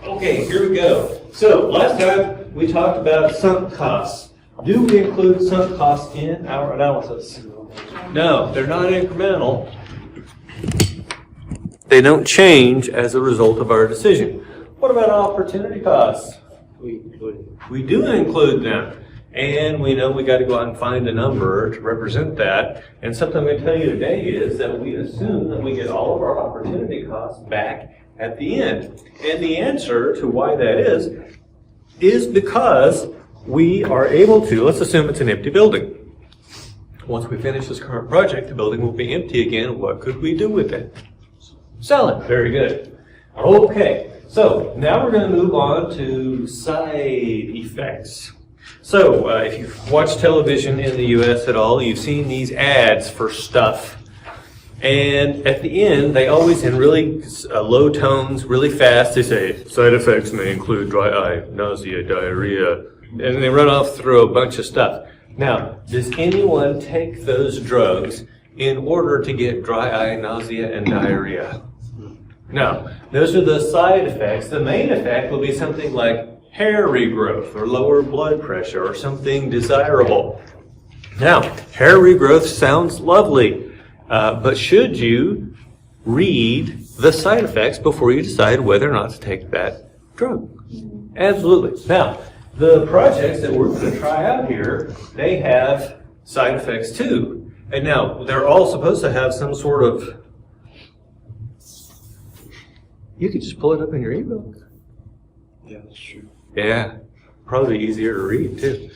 Okay, here we go. So last time we talked about sunk costs. Do we include sunk costs in our analysis? No, they're not incremental. They don't change as a result of our decision. What about opportunity costs? We do include them. And we know we got to go out and find a number to represent that. And something I'm going to tell you today is that we assume that we get all of our opportunity costs back at the end. And the answer to why that is because we are able to, let's assume it's an empty building. Once we finish this current project, the building will be empty again. What could we do with it? Sell it. Very good. Okay, so now we're going to move on to side effects. So if you've watched television in the U.S. at all, you've seen these ads for stuff. And at the end, they always, in really low tones, really fast, they say, side effects may include dry eye, nausea, diarrhea, and they run off through a bunch of stuff. Now, does anyone take those drugs in order to get dry eye, nausea, and diarrhea? No. Those are the side effects. The main effect will be something like hair regrowth or lower blood pressure or something desirable. Now, hair regrowth sounds lovely, but should you read the side effects before you decide whether or not to take that drug? Absolutely. Now, the projects that we're going to try out here, they have side effects too. And now, they're all supposed to have some sort of, you could just pull it up in your ebook. Yeah, that's true. Yeah, probably easier to read too.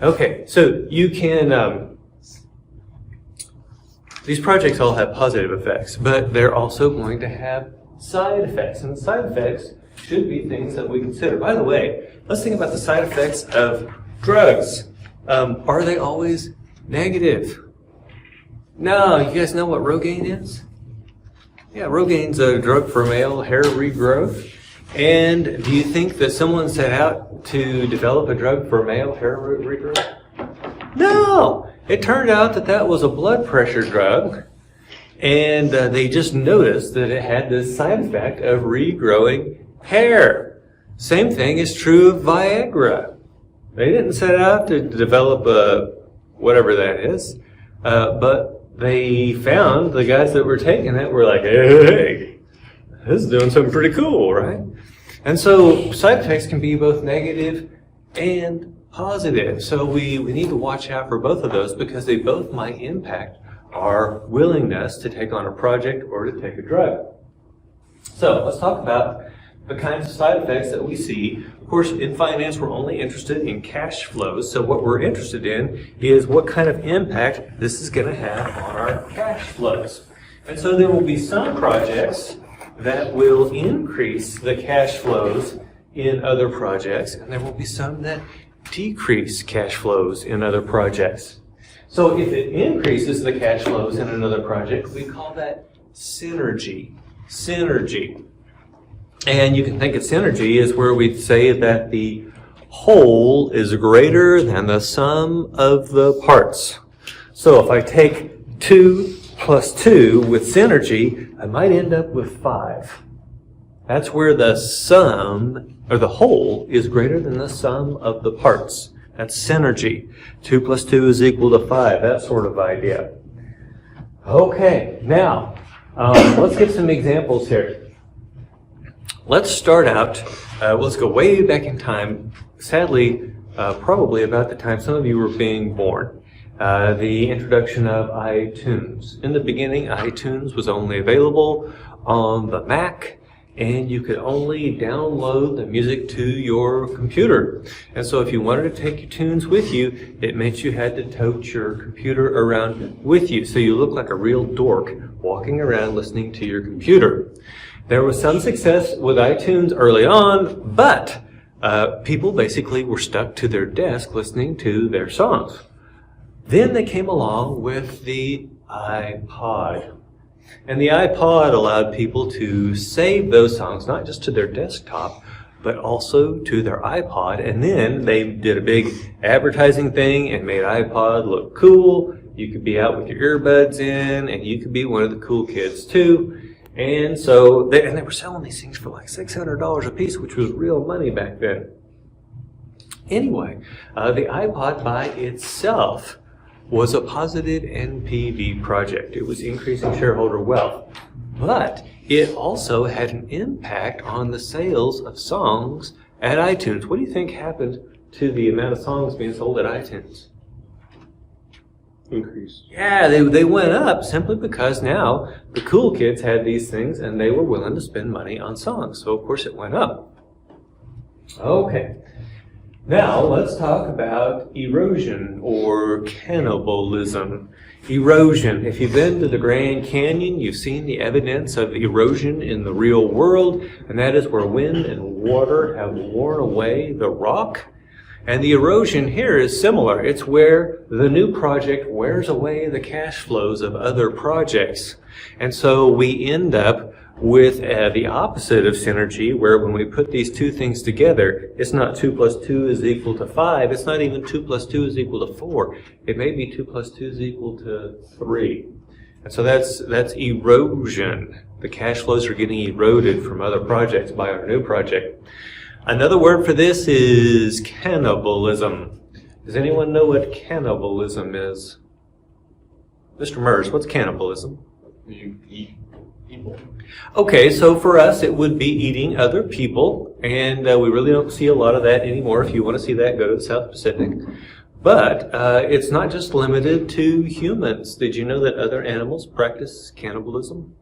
Okay, so you can, these projects all have positive effects, but they're also going to have side effects. And the side effects should be things that we consider. By the way, let's think about the side effects of drugs. Are they always negative? No, you guys know what Rogaine is? Yeah, Rogaine's a drug for male hair regrowth. And do you think that someone set out to develop a drug for male hair regrowth? No! It turned out that that was a blood pressure drug, and they just noticed that it had this side effect of regrowing hair. Same thing is true of Viagra. They didn't set out to develop whatever that is, but they found the guys that were taking it were like, hey, this is doing something pretty cool, right? And so side effects can be both negative and positive. So we need to watch out for both of those because they both might impact our willingness to take on a project or to take a drug. So let's talk about the kinds of side effects that we see. Of course, in finance, we're only interested in cash flows. So what we're interested in is what kind of impact this is going to have on our cash flows. And so there will be some projects that will increase the cash flows in other projects, and there will be some that decrease cash flows in other projects. So if it increases the cash flows in another project, we call that synergy. Synergy. And you can think of synergy as where we say that the whole is greater than the sum of the parts. So if I take 2 plus 2 with synergy, I might end up with 5. That's where the sum, or the whole, is greater than the sum of the parts. That's synergy. 2 plus 2 is equal to 5, that sort of idea. Okay, now, let's get some examples here. Let's start out, let's go way back in time, sadly, probably about the time some of you were being born. The introduction of iTunes. In the beginning, iTunes was only available on the Mac, and you could only download the music to your computer. And so if you wanted to take your tunes with you, it meant you had to tote your computer around with you. So you look like a real dork walking around listening to your computer. There was some success with iTunes early on, but people basically were stuck to their desk listening to their songs. Then they came along with the iPod. And the iPod allowed people to save those songs, not just to their desktop, but also to their iPod. And then they did a big advertising thing and made iPod look cool. You could be out with your earbuds in, and you could be one of the cool kids too. And so, they were selling these things for like $600 a piece, which was real money back then. Anyway, the iPod by itself was a positive NPV project. It was increasing shareholder wealth. But it also had an impact on the sales of songs at iTunes. What do you think happened to the amount of songs being sold at iTunes? Increase. Yeah, they went up simply because now the cool kids had these things and they were willing to spend money on songs. So, of course, it went up. Okay. Now, let's talk about erosion or cannibalism. Erosion. If you've been to the Grand Canyon, you've seen the evidence of erosion in the real world, and that is where wind and water have worn away the rock. And the erosion here is similar. It's where the new project wears away the cash flows of other projects. And so we end up with the opposite of synergy, where when we put these two things together, it's not 2 plus 2 is equal to 5. It's not even 2 plus 2 is equal to 4. It may be 2 plus 2 is equal to 3. And so that's erosion. The cash flows are getting eroded from other projects by our new project. Another word for this is cannibalism. Does anyone know what cannibalism is? Mr. Mers, what's cannibalism? You eat people. Okay, so for us it would be eating other people, and we really don't see a lot of that anymore. If you want to see that, go to the South Pacific. But it's not just limited to humans. Did you know that other animals practice cannibalism?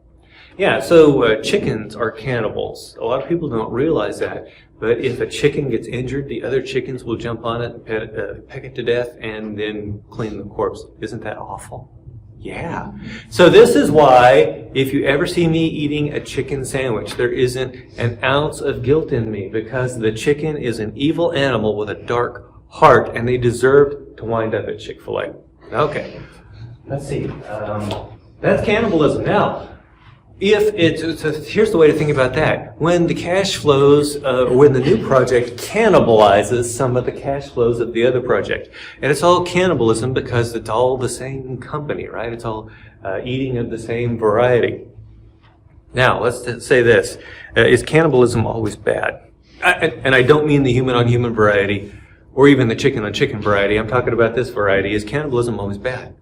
Yeah, so chickens are cannibals. A lot of people don't realize that. But if a chicken gets injured, the other chickens will jump on it, peck it to death, and then clean the corpse. Isn't that awful? Yeah. So this is why if you ever see me eating a chicken sandwich, there isn't an ounce of guilt in me, because the chicken is an evil animal with a dark heart, and they deserve to wind up at Chick-fil-A. Okay. Let's see. That's cannibalism. Now, here's the way to think about that. When the cash flows, when the new project cannibalizes some of the cash flows of the other project, and it's all cannibalism because it's all the same company, right? It's all eating of the same variety. Now, let's say this. Is cannibalism always bad? And I don't mean the human-on-human variety or even the chicken-on-chicken variety. I'm talking about this variety. Is cannibalism always bad?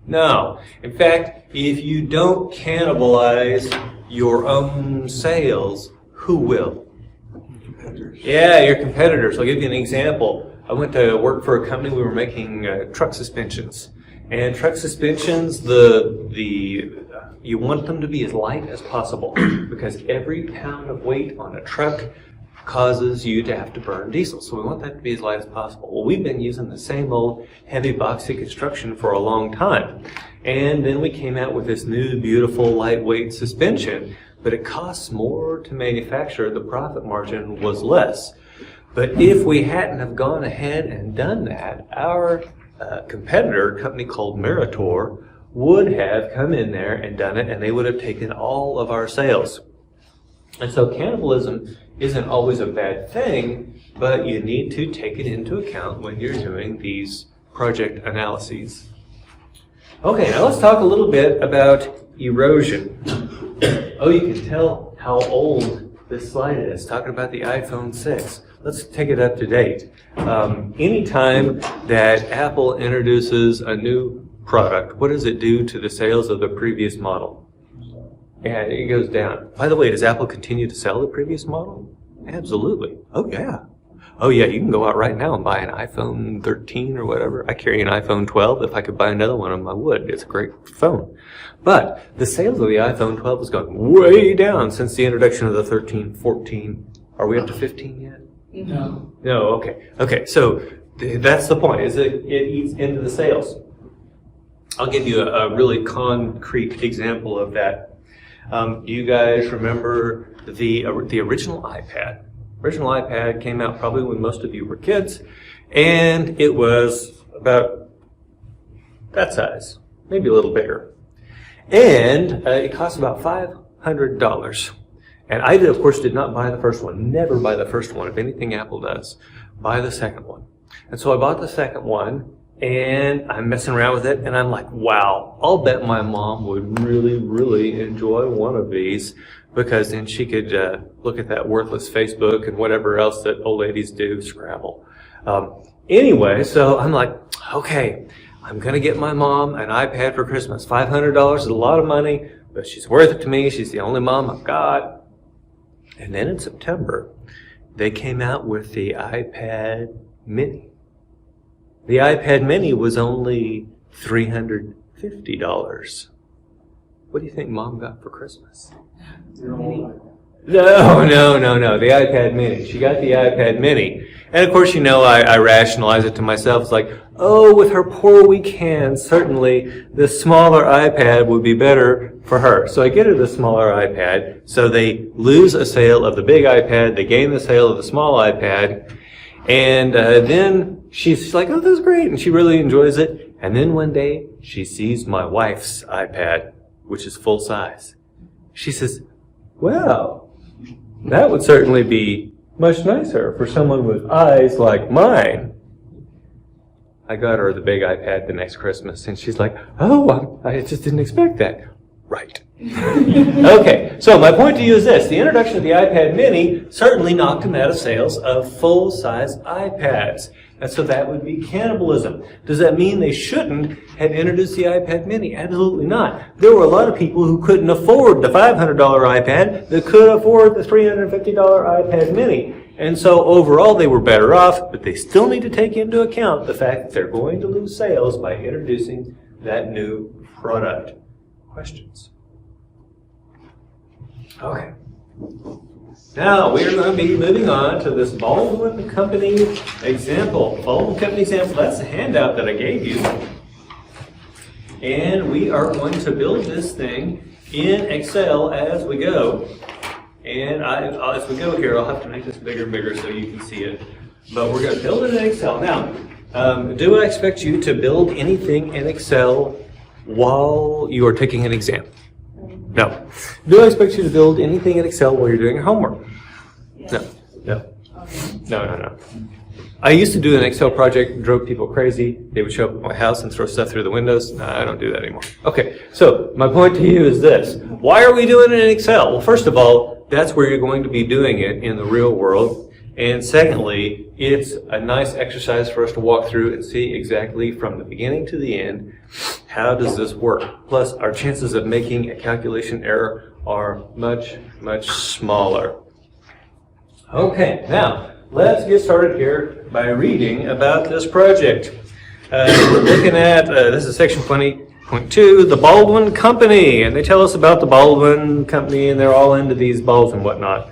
No. In fact, if you don't cannibalize your own sales, who will? Competitors. Yeah, your competitors. I'll give you an example. I went to work for a company. We were making truck suspensions. And truck suspensions, you want them to be as light as possible, because every pound of weight on a truck causes you to have to burn diesel. So we want that to be as light as possible. Well, we've been using the same old heavy boxy construction for a long time. And then we came out with this new beautiful lightweight suspension, but it costs more to manufacture. The profit margin was less. But if we hadn't have gone ahead and done that, our competitor, a company called Meritor, would have come in there and done it, and they would have taken all of our sales. And so cannibalism isn't always a bad thing, but you need to take it into account when you're doing these project analyses. Okay, now let's talk a little bit about erosion. Oh, you can tell how old this slide is, talking about the iPhone 6. Let's take it up to date. Anytime that Apple introduces a new product, what does it do to the sales of the previous model? Yeah, it goes down. By the way, does Apple continue to sell the previous model? Absolutely. Oh, yeah. Oh, yeah, you can go out right now and buy an iPhone 13 or whatever. I carry an iPhone 12. If I could buy another one of them, I would. It's a great phone. But the sales of the iPhone 12 has gone way down since the introduction of the 13, 14. Are we up to 15 yet? No. No, okay. Okay, so that's the point, is it eats into the sales. I'll give you a really concrete example of that. Do you guys remember the original iPad? Original iPad came out probably when most of you were kids, and it was about that size, maybe a little bigger. And it cost about $500. And I, of course, did not buy the first one. Never buy the first one. If anything Apple does, buy the second one. And so I bought the second one, And I'm messing around with it, and I'm like, wow, I'll bet my mom would really, really enjoy one of these, because then she could look at that worthless Facebook and whatever else that old ladies do, Scrabble. Anyway, so I'm like, okay, I'm going to get my mom an iPad for Christmas. $500 is a lot of money, but she's worth it to me. She's the only mom I've got. And then in September, they came out with the iPad Mini. The iPad Mini was only $350. What do you think Mom got for Christmas? No. The iPad Mini. She got the iPad Mini. And of course, I rationalize it to myself. It's like, oh, with her poor weak hands, certainly the smaller iPad would be better for her. So I get her the smaller iPad. So they lose a sale of the big iPad. They gain the sale of the small iPad. And then she's like, oh, this is great. And she really enjoys it. And then one day, she sees my wife's iPad, which is full size. She says, well, that would certainly be much nicer for someone with eyes like mine. I got her the big iPad the next Christmas, and she's like, oh, I just didn't expect that. Right. Okay, so my point to you is this. The introduction of the iPad Mini certainly knocked them out of sales of full-size iPads. And so that would be cannibalism. Does that mean they shouldn't have introduced the iPad Mini? Absolutely not. There were a lot of people who couldn't afford the $500 iPad that could afford the $350 iPad Mini. And so overall they were better off, but they still need to take into account the fact that they're going to lose sales by introducing that new product. Questions? Okay. Now we are going to be moving on to this Baldwin Company example. Baldwin Company example, that's the handout that I gave you. And we are going to build this thing in Excel as we go. And as we go here, I'll have to make this bigger and bigger so you can see it. But we're going to build it in Excel. Now, do I expect you to build anything in Excel while you are taking an exam? No. Do I expect you to build anything in Excel while you're doing your homework? Yes. No. I used to do an Excel project, drove people crazy. They would show up at my house and throw stuff through the windows. No, I don't do that anymore. Okay, so my point to you is this. Why are we doing it in Excel? Well, first of all, that's where you're going to be doing it in the real world. And secondly, it's a nice exercise for us to walk through and see exactly from the beginning to the end, how does this work? Plus, our chances of making a calculation error are much, much smaller. Okay, now, let's get started here by reading about this project. We're looking at, this is section 20.2, the Baldwin Company. And they tell us about the Baldwin Company, and they're all into these balls and whatnot.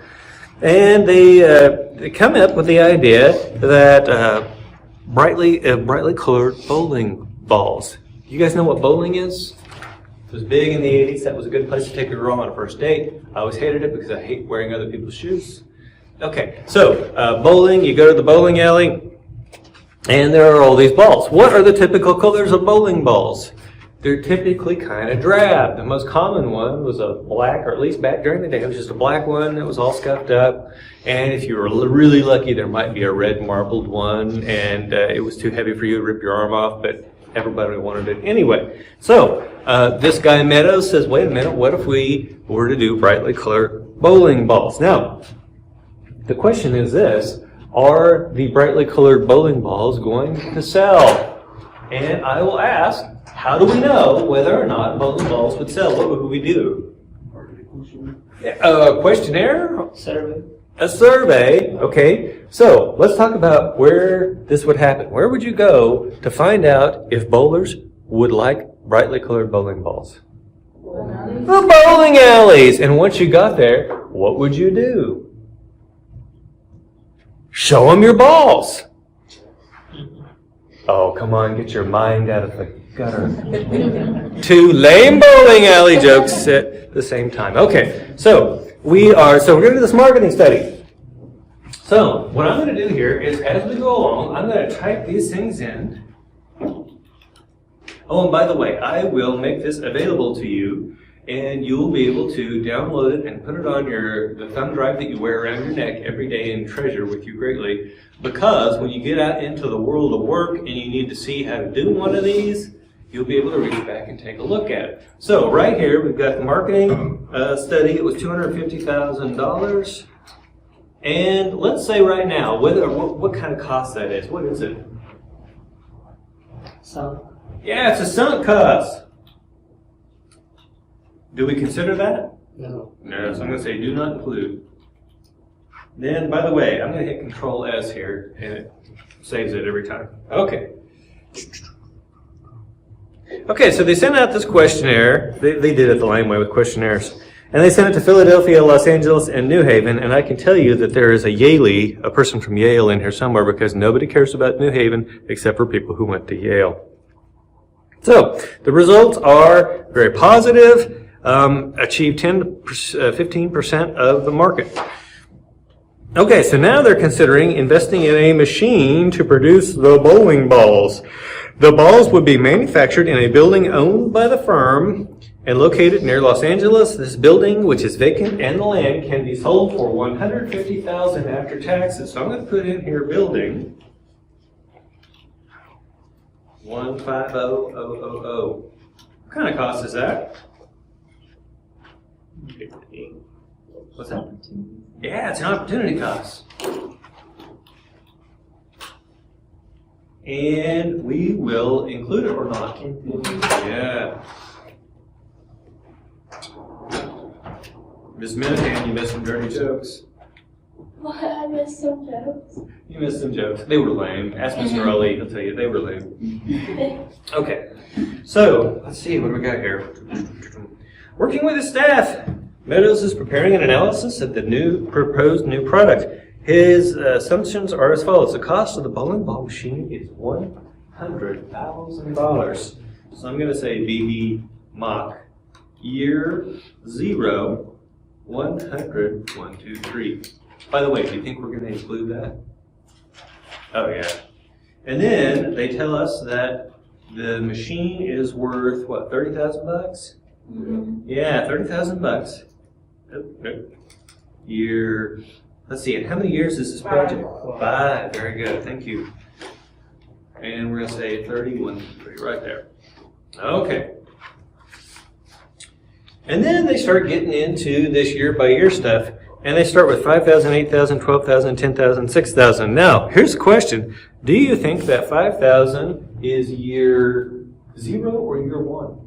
And they come up with the idea that brightly colored bowling balls. You guys know what bowling is? It was big in the 80s. That was a good place to take a girl on a first date. I always hated it because I hate wearing other people's shoes. Okay, so bowling, you go to the bowling alley, and there are all these balls. What are the typical colors of bowling balls? They're typically kind of drab. The most common one was a black, or at least back during the day, it was just a black one that was all scuffed up. And if you were really lucky, there might be a red marbled one, and it was too heavy for you to rip your arm off, but everybody wanted it anyway. So this guy Meadows says, wait a minute, what if we were to do brightly colored bowling balls? Now, the question is this, are the brightly colored bowling balls going to sell? And I will ask, how do we know whether or not bowling balls would sell? What would we do? A questionnaire? Survey. A survey, okay. So let's talk about where this would happen. Where would you go to find out if bowlers would like brightly colored bowling balls? The bowling alleys. And once you got there, what would you do? Show them your balls. Oh, come on, get your mind out of the gutter. Two lame bowling alley jokes at the same time. Okay, so we're going to do this marketing study. So what I'm going to do here is, as we go along, I'm going to type these things in. Oh, and by the way, I will make this available to you and you'll be able to download it and put it on the thumb drive that you wear around your neck every day and treasure with you greatly. Because when you get out into the world of work and you need to see how to do one of these, you'll be able to reach back and take a look at it. So right here, we've got the marketing study. It was $250,000. And let's say right now, what kind of cost that is. What is it? So, Yeah, it's a sunk cost. Do we consider that? no. No, so I'm going to say do not include. Then, by the way, I'm going to hit Control S here, and it saves it every time. Okay. Okay, so they sent out this questionnaire. They did it the lame way with questionnaires. And they sent it to Philadelphia, Los Angeles, and New Haven. And I can tell you that there is a Yalie, a person from Yale in here somewhere, because nobody cares about New Haven except for people who went to Yale. So the results are very positive, achieved 15% of the market. Okay, so now they're considering investing in a machine to produce the bowling balls. The balls would be manufactured in a building owned by the firm and located near Los Angeles. This building, which is vacant, and the land can be sold for $150,000 after taxes. So I'm going to put in here building 150000. What kind of cost is that? What's that? Yeah, it's an opportunity cost. And we will include it or not. Yeah. Miss Minahan, you missed some dirty jokes. What? I missed some jokes. You missed some jokes. They were lame. Ask Mr. Ali, he'll tell you they were lame. Okay. So, let's see, what do we got here? Working with his staff, Meadows is preparing an analysis of the proposed new product. His assumptions are as follows. The cost of the bowling ball machine is $100,000. So I'm going to say BB Mach. Year 0, 100, 1, 2, 3. By the way, do you think we're going to include that? Oh, yeah. And then they tell us that the machine is worth, what, $30,000? Mm-hmm. Yeah, $30,000. Year, let's see, and how many years is this project? 5. Very good, thank you. And we're going to say 31, right there. Okay. And then they start getting into this year-by-year stuff, and they start with 5,000, 8,000, 12,000, 10,000, 6,000. Now, here's the question. Do you think that 5,000 is year 0 or year 1?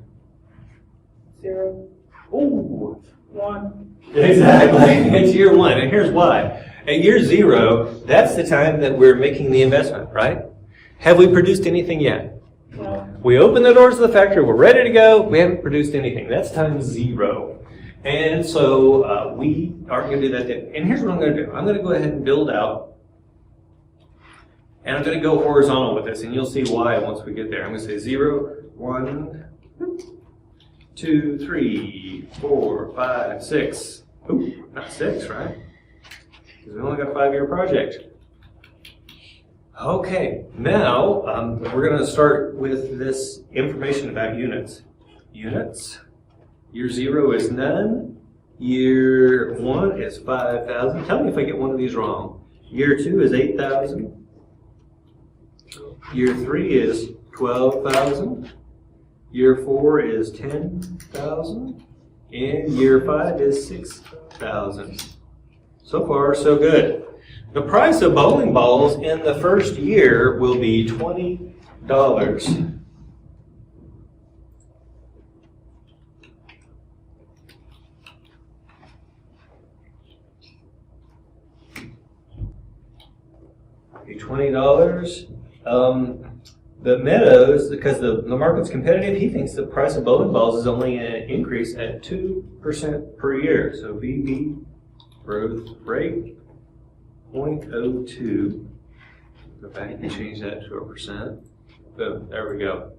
0, Ooh. 1. Exactly. It's year 1, and here's why. At year 0, that's the time that we're making the investment, right? Have we produced anything yet? No. We open the doors of the factory, we're ready to go, we haven't produced anything. That's time 0. And so we aren't going to do that then. And here's what I'm going to do. I'm going to go ahead and build out, and I'm going to go horizontal with this, and you'll see why once we get there. I'm going to say 0, 1, 2, 3, 4, 5, 6. Ooh, not 6, right? Because we only got a 5-year project. Okay, now we're going to start with this information about units. Units. Year 0 is none. Year 1 is 5,000. Tell me if I get one of these wrong. Year 2 is 8,000. Year 3 is 12,000. Year 4 is 10,000. And year 5 is 6,000. So far, so good. The price of bowling balls in the first year will be $20. $20. The Meadows, because the market's competitive, he thinks the price of bowling balls is only going to increase at 2% per year. So BB growth rate 0.02. Go back and change that to a percent. Boom, there we go.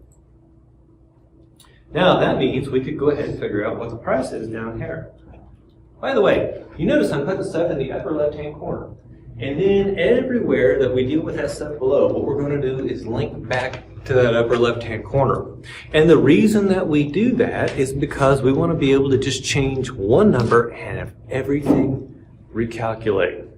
Now that means we could go ahead and figure out what the price is down here. By the way, you notice I'm putting stuff in the upper left-hand corner. And then everywhere that we deal with that stuff below, what we're going to do is link back to that upper left-hand corner. And the reason that we do that is because we want to be able to just change one number and have everything recalculate.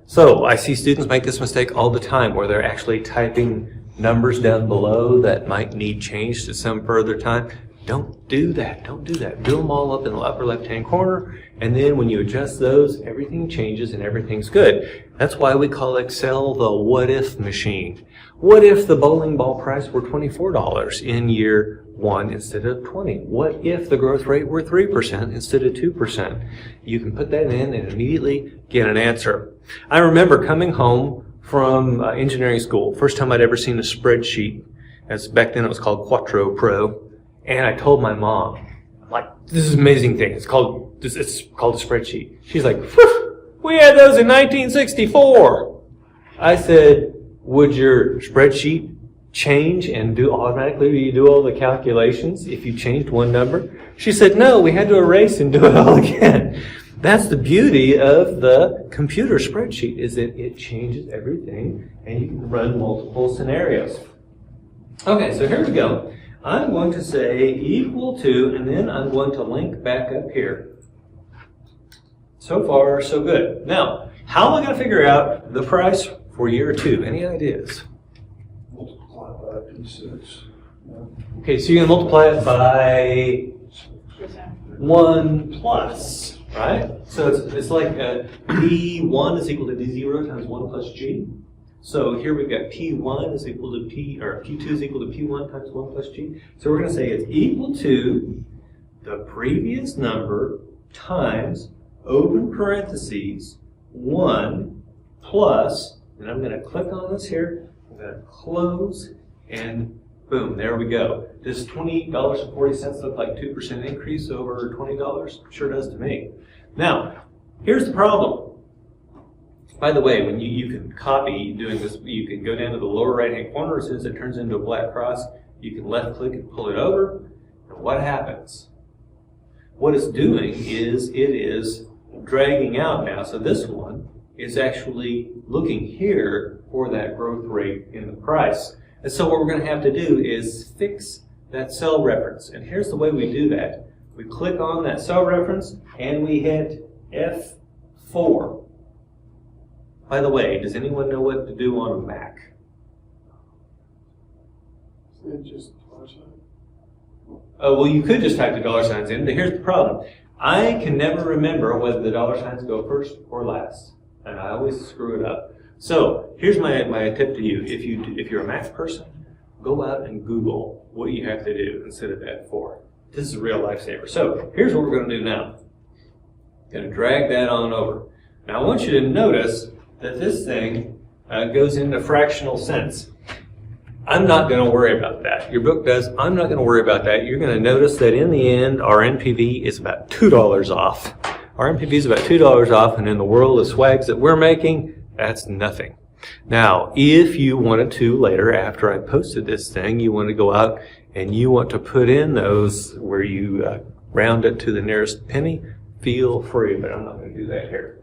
So I see students make this mistake all the time where they're actually typing numbers down below that might need changed at some further time. Don't do that. Don't do that. Do them all up in the upper left-hand corner, and then when you adjust those, everything changes and everything's good. That's why we call Excel the what-if machine. What if the bowling ball price were $24 in year 1 instead of 20? What if the growth rate were 3% instead of 2%? You can put that in and immediately get an answer. I remember coming home from engineering school, first time I'd ever seen a spreadsheet. As back then it was called Quattro Pro. And I told my mom, like, this is an amazing thing. It's called a spreadsheet. She's like, we had those in 1964. I said, would your spreadsheet change and automatically do all the calculations if you changed one number? She said, no, we had to erase and do it all again. That's the beauty of the computer spreadsheet, is that it changes everything and you can run multiple scenarios. Okay, so here we go. I'm going to say equal to, and then I'm going to link back up here. So far, so good. Now, how am I going to figure out the price for year 2? Any ideas? Multiply by P6. Okay, so you're going to multiply it by 1 plus, right? So it's like P1 is equal to D0 times 1 plus G. So here we've got P1 is equal to P2 is equal to P1 times 1 plus G. So we're going to say it's equal to the previous number times, open parentheses, 1 plus, and I'm going to click on this here, I'm going to close, and boom, there we go. Does $20.40 look like 2% increase over $20? Sure does to me. Now, here's the problem. By the way, when you can copy doing this, you can go down to the lower right-hand corner. As soon as it turns into a black cross, you can left-click and pull it over. And what happens? What it's doing is it is dragging out now. So this one is actually looking here for that growth rate in the price. And so what we're going to have to do is fix that cell reference. And here's the way we do that. We click on that cell reference and we hit F4. By the way, does anyone know what to do on a Mac? Just Oh, well, you could just type the dollar signs in, but here's the problem. I can never remember whether the dollar signs go first or last, and I always screw it up. So here's my tip to you. If you're a Mac person, go out and Google what you have to do instead of F4. This is a real lifesaver. So here's what we're going to do now. Going to drag that on over. Now I want you to notice that this thing goes into fractional cents. I'm not going to worry about that. Your book does. I'm not going to worry about that. You're going to notice that in the end, our NPV is about $2 off. Our NPV is about $2 off, and in the world of swags that we're making, that's nothing. Now, if you wanted to later, after I posted this thing, you want to go out and you want to put in those where you round it to the nearest penny, feel free, but I'm not going to do that here.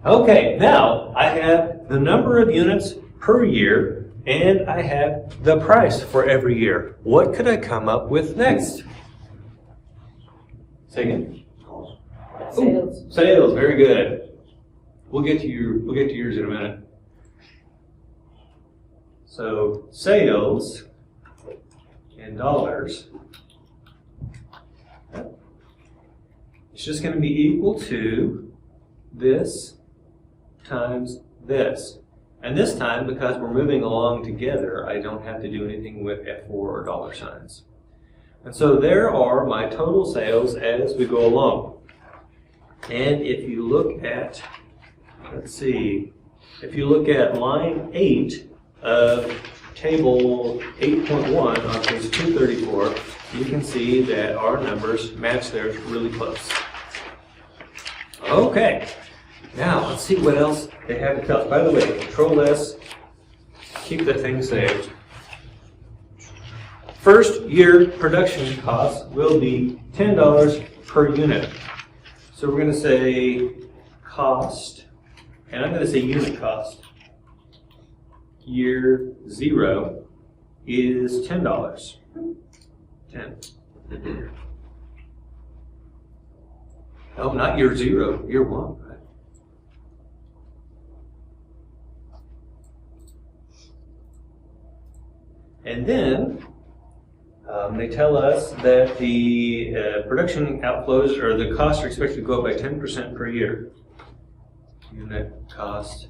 Okay, now I have the number of units per year and I have the price for every year. What could I come up with next? Say again? Sales. Sales, very good. We'll get to yours in a minute. So sales in dollars, it's just going to be equal to this times this. And this time, because we're moving along together, I don't have to do anything with F4 or dollar signs. And so there are my total sales as we go along. And if you look at, let's see, if you look at line 8 of table 8.1 on page 234, you can see that our numbers match theirs really close. Okay. Now, let's see what else they have to tell us. By the way, Control S, keep the thing saved. First year production costs will be $10 per unit. So we're going to say cost and I'm going to say unit cost. Year 0 is $10. 10. Oh, not year 0, year 1, right? And then they tell us that the production outflows or the costs are expected to go up by 10% per year. Unit cost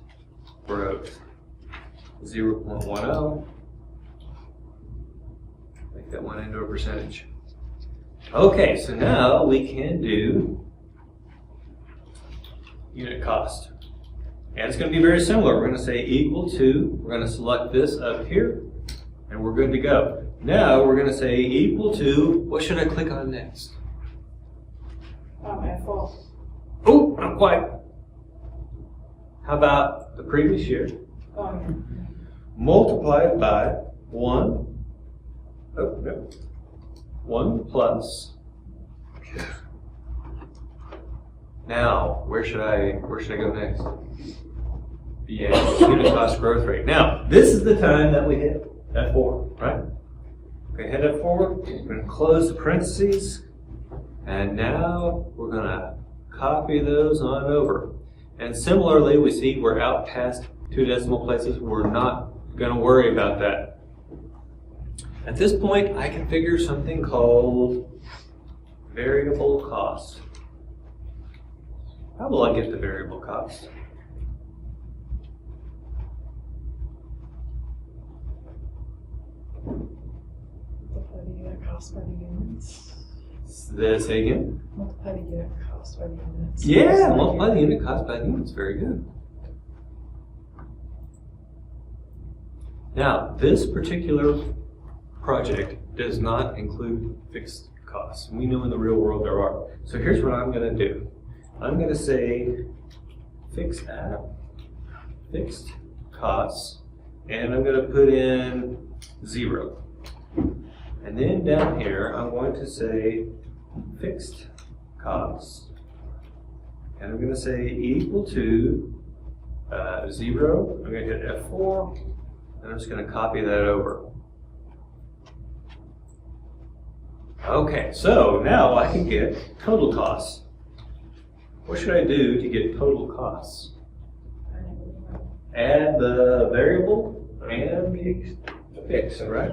growth 0.10. Make that one into a percentage. Okay, so now we can do unit cost. And it's going to be very similar. We're going to say equal to, we're going to select this up here, and we're good to go. Now we're going to say equal to, what should I click on next? F4. Oh, not quite. How about the previous year? Oh, yeah. Multiplied by 1, oh, no, 1 plus. Now, where should I go next? Yeah, unit cost growth rate. Now, this is the time that we hit F4, right? Okay, hit F4, we're going to close the parentheses, and now we're going to copy those on over. And similarly, we see we're out past 2 decimal places. We're not going to worry about that. At this point, I can figure something called variable cost. How will I get the variable cost? Multiply the unit cost by the units. Say again? Multiply the unit cost by the units. Yeah, multiply the unit cost by the units. Very good. Now, this particular project does not include fixed costs. We know in the real world there are. So here's what I'm going to do. I'm going to say fixed costs, and I'm going to put in 0. And then down here, I'm going to say fixed costs, and I'm going to say equal to 0. I'm going to hit F4, and I'm just going to copy that over. Okay, so now I can get total costs. What should I do to get total costs? Add the variable and the fixed, right?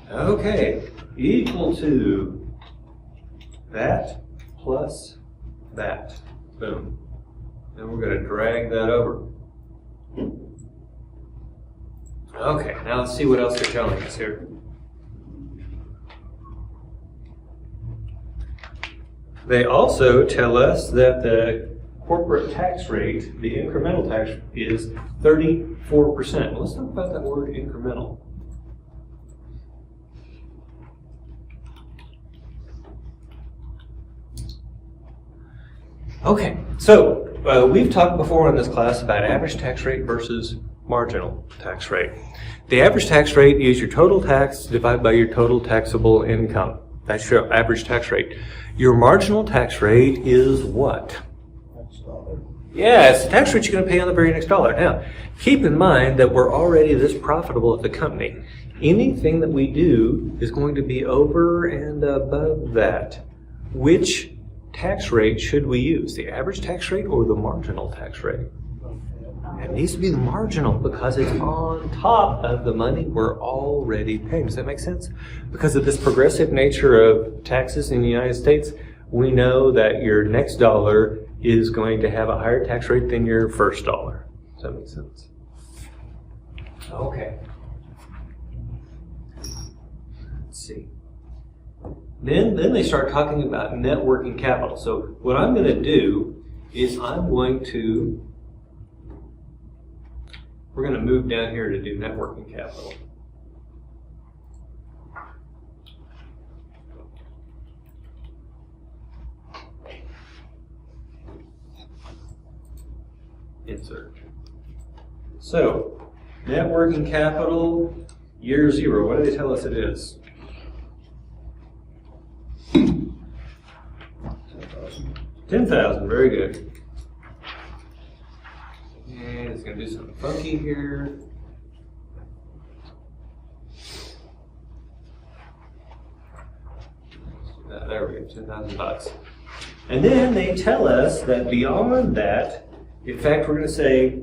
Okay, equal to that plus that. Boom. And we're going to drag that over. Okay, now let's see what else they're telling us here. They also tell us that the corporate tax rate, the incremental tax, is 34%. Well, let's talk about that word incremental. Okay, so we've talked before in this class about average tax rate versus marginal tax rate. The average tax rate is your total tax divided by your total taxable income. That's your average tax rate. Your marginal tax rate is what? Next dollar. Yeah, it's the tax rate you're going to pay on the very next dollar. Now, keep in mind that we're already this profitable at the company. Anything that we do is going to be over and above that. Which tax rate should we use? The average tax rate or the marginal tax rate? It needs to be the marginal because it's on top of the money we're already paying. Does that make sense? Because of this progressive nature of taxes in the United States, we know that your next dollar is going to have a higher tax rate than your first dollar. Does that make sense? Okay. Let's see. Then they start talking about net working capital. So what I'm going to do is we're going to move down here to do net working capital. Insert. So, net working capital, year 0. What do they tell us it is? 10,000. Very good. is going to do something funky here. There we go, $10,000. And then they tell us that beyond that, in fact, we're going to say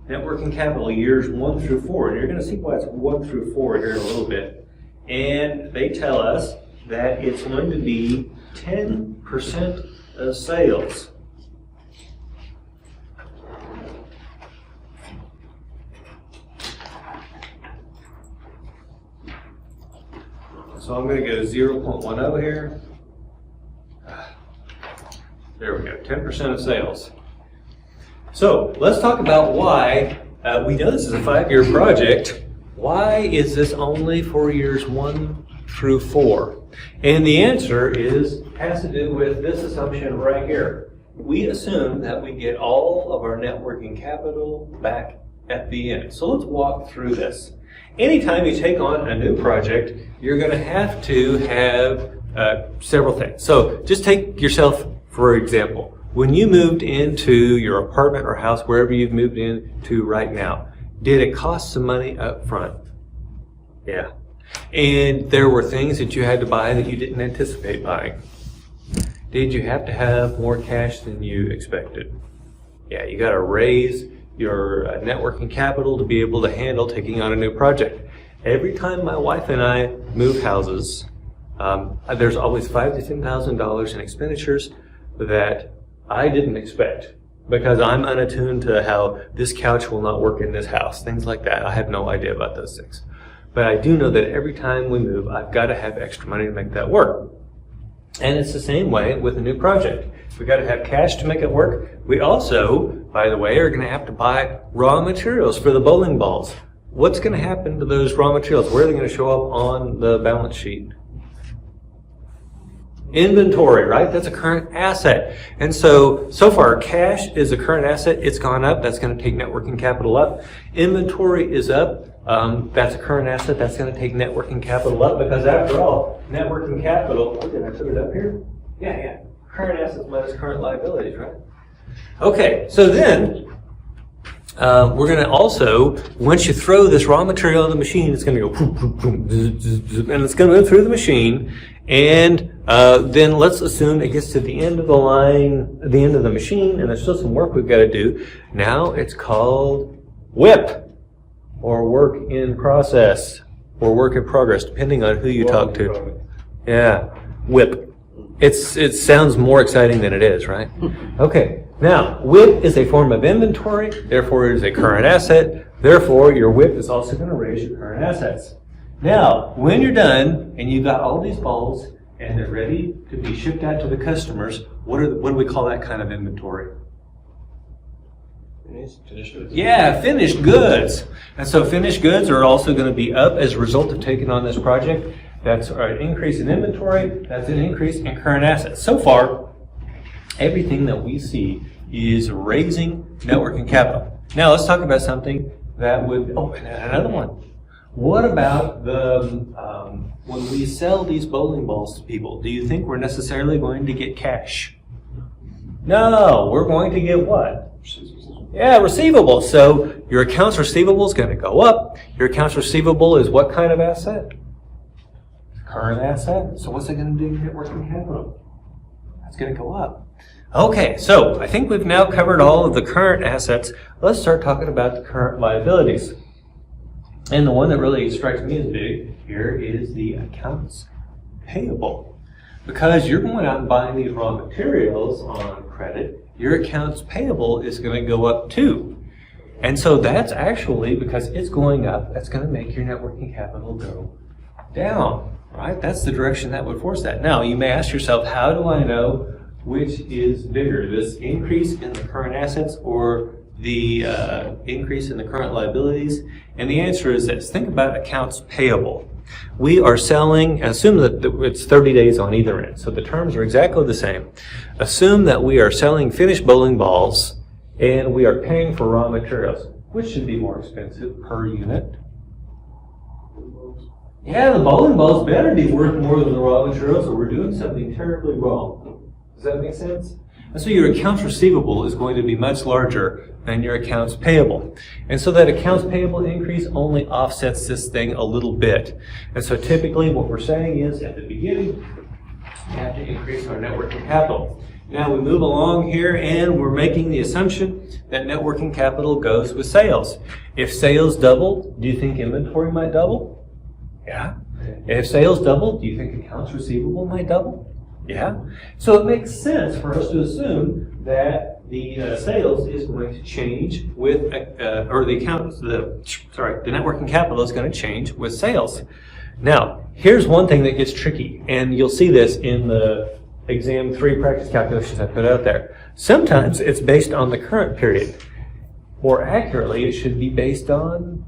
net working capital years 1 through 4. And you're going to see why it's 1 through 4 here in a little bit. And they tell us that it's going to be 10% of sales. So I'm going to go 0.10 here. There we go, 10% of sales. So let's talk about why we know this is a 5-year project. Why is this only for years 1 through 4? And the answer has to do with this assumption right here. We assume that we get all of our net working capital back at the end. So let's walk through this. Anytime you take on a new project, you're going to have several things. So just take yourself, for example. When you moved into your apartment or house, wherever you've moved into right now, did it cost some money up front? Yeah. And there were things that you had to buy that you didn't anticipate buying. Did you have to have more cash than you expected? Yeah, you got to raise your net working capital to be able to handle taking on a new project. Every time my wife and I move houses, there's always $5,000 to $10,000 in expenditures that I didn't expect because I'm unattuned to how this couch will not work in this house, things like that. I have no idea about those things. But I do know that every time we move, I've got to have extra money to make that work. And it's the same way with a new project. We've got to have cash to make it work. We also, by the way, are going to have to buy raw materials for the bowling balls. What's going to happen to those raw materials? Where are they going to show up on the balance sheet? Inventory, right? That's a current asset. And so far, cash is a current asset. It's gone up. That's going to take net working capital up. Inventory is up. That's a current asset. That's going to take net working capital up because after all, net working capital, did I put it up here? Yeah. Current assets minus current liabilities, right? Okay, so then we're going to also, once you throw this raw material in the machine, it's going to go boom, boom, boom, zzz, zzz, zzz, and it's going to go through the machine. And then let's assume it gets to the end of the line, the end of the machine, and there's still some work we've got to do. Now it's called WIP, or work in process, or work in progress, depending on who you talk to. Yeah, WIP. It sounds more exciting than it is, right? Okay, now, WIP is a form of inventory, therefore it is a current asset, therefore your WIP is also going to raise your current assets. Now, when you're done, and you've got all these balls, and they're ready to be shipped out to the customers, what do we call that kind of inventory? Finished goods. Yeah, finished goods. And so finished goods are also going to be up as a result of taking on this project. That's an increase in inventory. That's an increase in current assets. So far, everything that we see is raising net working capital. Now let's talk about something that would, and another one. What about when we sell these bowling balls to people, do you think we're necessarily going to get cash? No, we're going to get what? Yeah, receivable. So your accounts receivable is going to go up. Your accounts receivable is what kind of asset? Current asset. So what's it going to do to net working capital? That's going to go up. Okay, so I think we've now covered all of the current assets. Let's start talking about the current liabilities. And the one that really strikes me as big here is the accounts payable. Because you're going out and buying these raw materials on credit, your accounts payable is going to go up too. And so that's actually, because it's going up, that's going to make your net working capital go down, right? That's the direction that would force that. Now, you may ask yourself, how do I know which is bigger, this increase in the current assets or the increase in the current liabilities? And the answer is this. Think about accounts payable. We are selling, assume that it's 30 days on either end, so the terms are exactly the same. Assume that we are selling finished bowling balls and we are paying for raw materials. Which should be more expensive per unit? Yeah, the bowling balls better be worth more than the raw materials or we're doing something terribly wrong. Does that make sense? And so your accounts receivable is going to be much larger than your accounts payable. And so that accounts payable increase only offsets this thing a little bit. And so typically what we're saying is at the beginning, we have to increase our net working capital. Now we move along here and we're making the assumption that net working capital goes with sales. If sales double, do you think inventory might double? Yeah. If sales double, do you think accounts receivable might double? Yeah. So it makes sense for us to assume that the sales is going to change with, or the net working capital is going to change with sales. Now, here's one thing that gets tricky, and you'll see this in the exam 3 practice calculations I put out there. Sometimes it's based on the current period. More accurately, it should be based on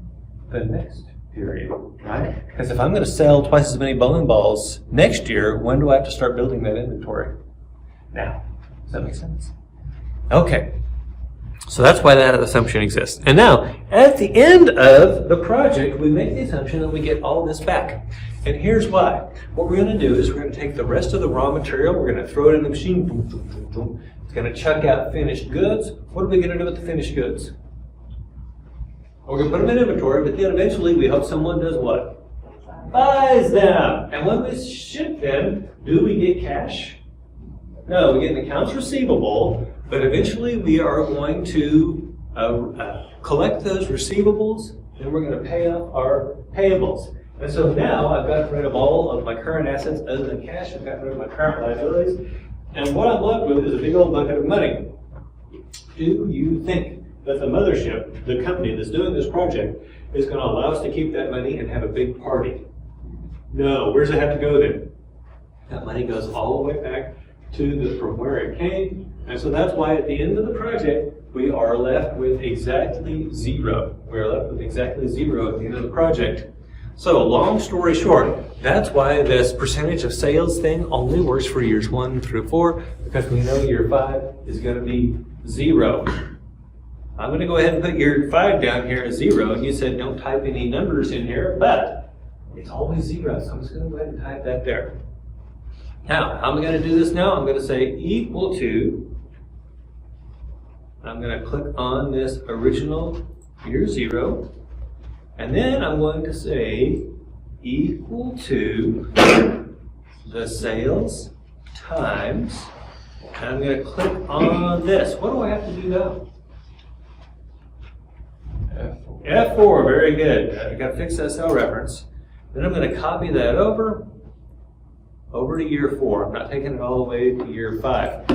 the next period, right? Because if I'm going to sell twice as many bowling balls next year, when do I have to start building that inventory? Now. Does that make sense? Okay. So that's why that assumption exists. And now, at the end of the project, we make the assumption that we get all this back. And here's why. What we're going to do is we're going to take the rest of the raw material, we're going to throw it in the machine, boom, boom, boom, boom. It's going to chuck out finished goods. What are we going to do with the finished goods? We're going to put them in inventory, but then eventually we hope someone does what? Buys them. And when we ship them, do we get cash? No, we get an accounts receivable, but eventually we are going to collect those receivables, and we're going to pay off our payables. And so now I've gotten rid of all of my current assets other than cash. I've gotten rid of my current liabilities. And what I'm left with is a big old bucket of money. Do you think that the mothership, the company that's doing this project, is going to allow us to keep that money and have a big party? No. Where does it have to go then? That money goes all the way back to from where it came. And so that's why at the end of the project, we are left with exactly zero. We are left with exactly zero at the end of the project. So long story short, that's why this percentage of sales thing only works for years 1 through 4, because we know year 5 is going to be 0. I'm going to go ahead and put year 5 down here as 0, and you said don't type any numbers in here, but it's always 0, so I'm just going to go ahead and type that there. Now, how am I going to do this now? I'm going to say equal to, I'm going to click on this original year 0, and then I'm going to say equal to the sales times, and I'm going to click on this. What do I have to do now? F4, very good. I've got to fix that cell reference. Then I'm going to copy that over to year 4. I'm not taking it all the way to year 5.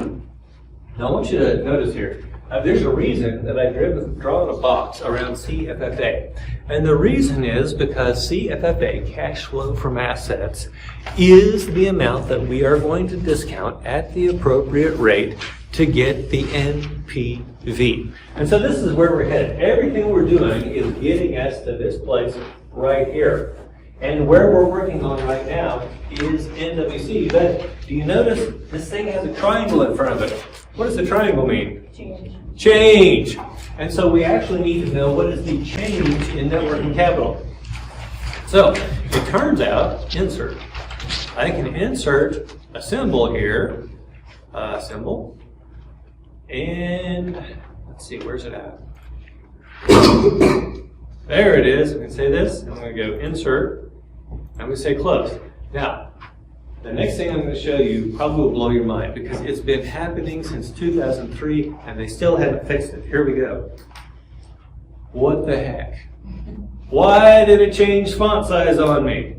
Now I want you to notice here, there's a reason that I've drawn a box around CFFA. And the reason is because CFFA, cash flow from assets, is the amount that we are going to discount at the appropriate rate to get the NPV. And so this is where we're headed. Everything we're doing is getting us to this place right here. And where we're working on right now is NWC. But do you notice this thing has a triangle in front of it? What does the triangle mean? Change. And so we actually need to know what is the change in net working capital. So it turns out, insert. I can insert a symbol here, symbol, and let's see, where's it at? There it is. We can say this. I'm going to go insert. I'm going to say close. Now, the next thing I'm going to show you probably will blow your mind because it's been happening since 2003 and they still haven't fixed it. Here we go. What the heck? Why did it change font size on me?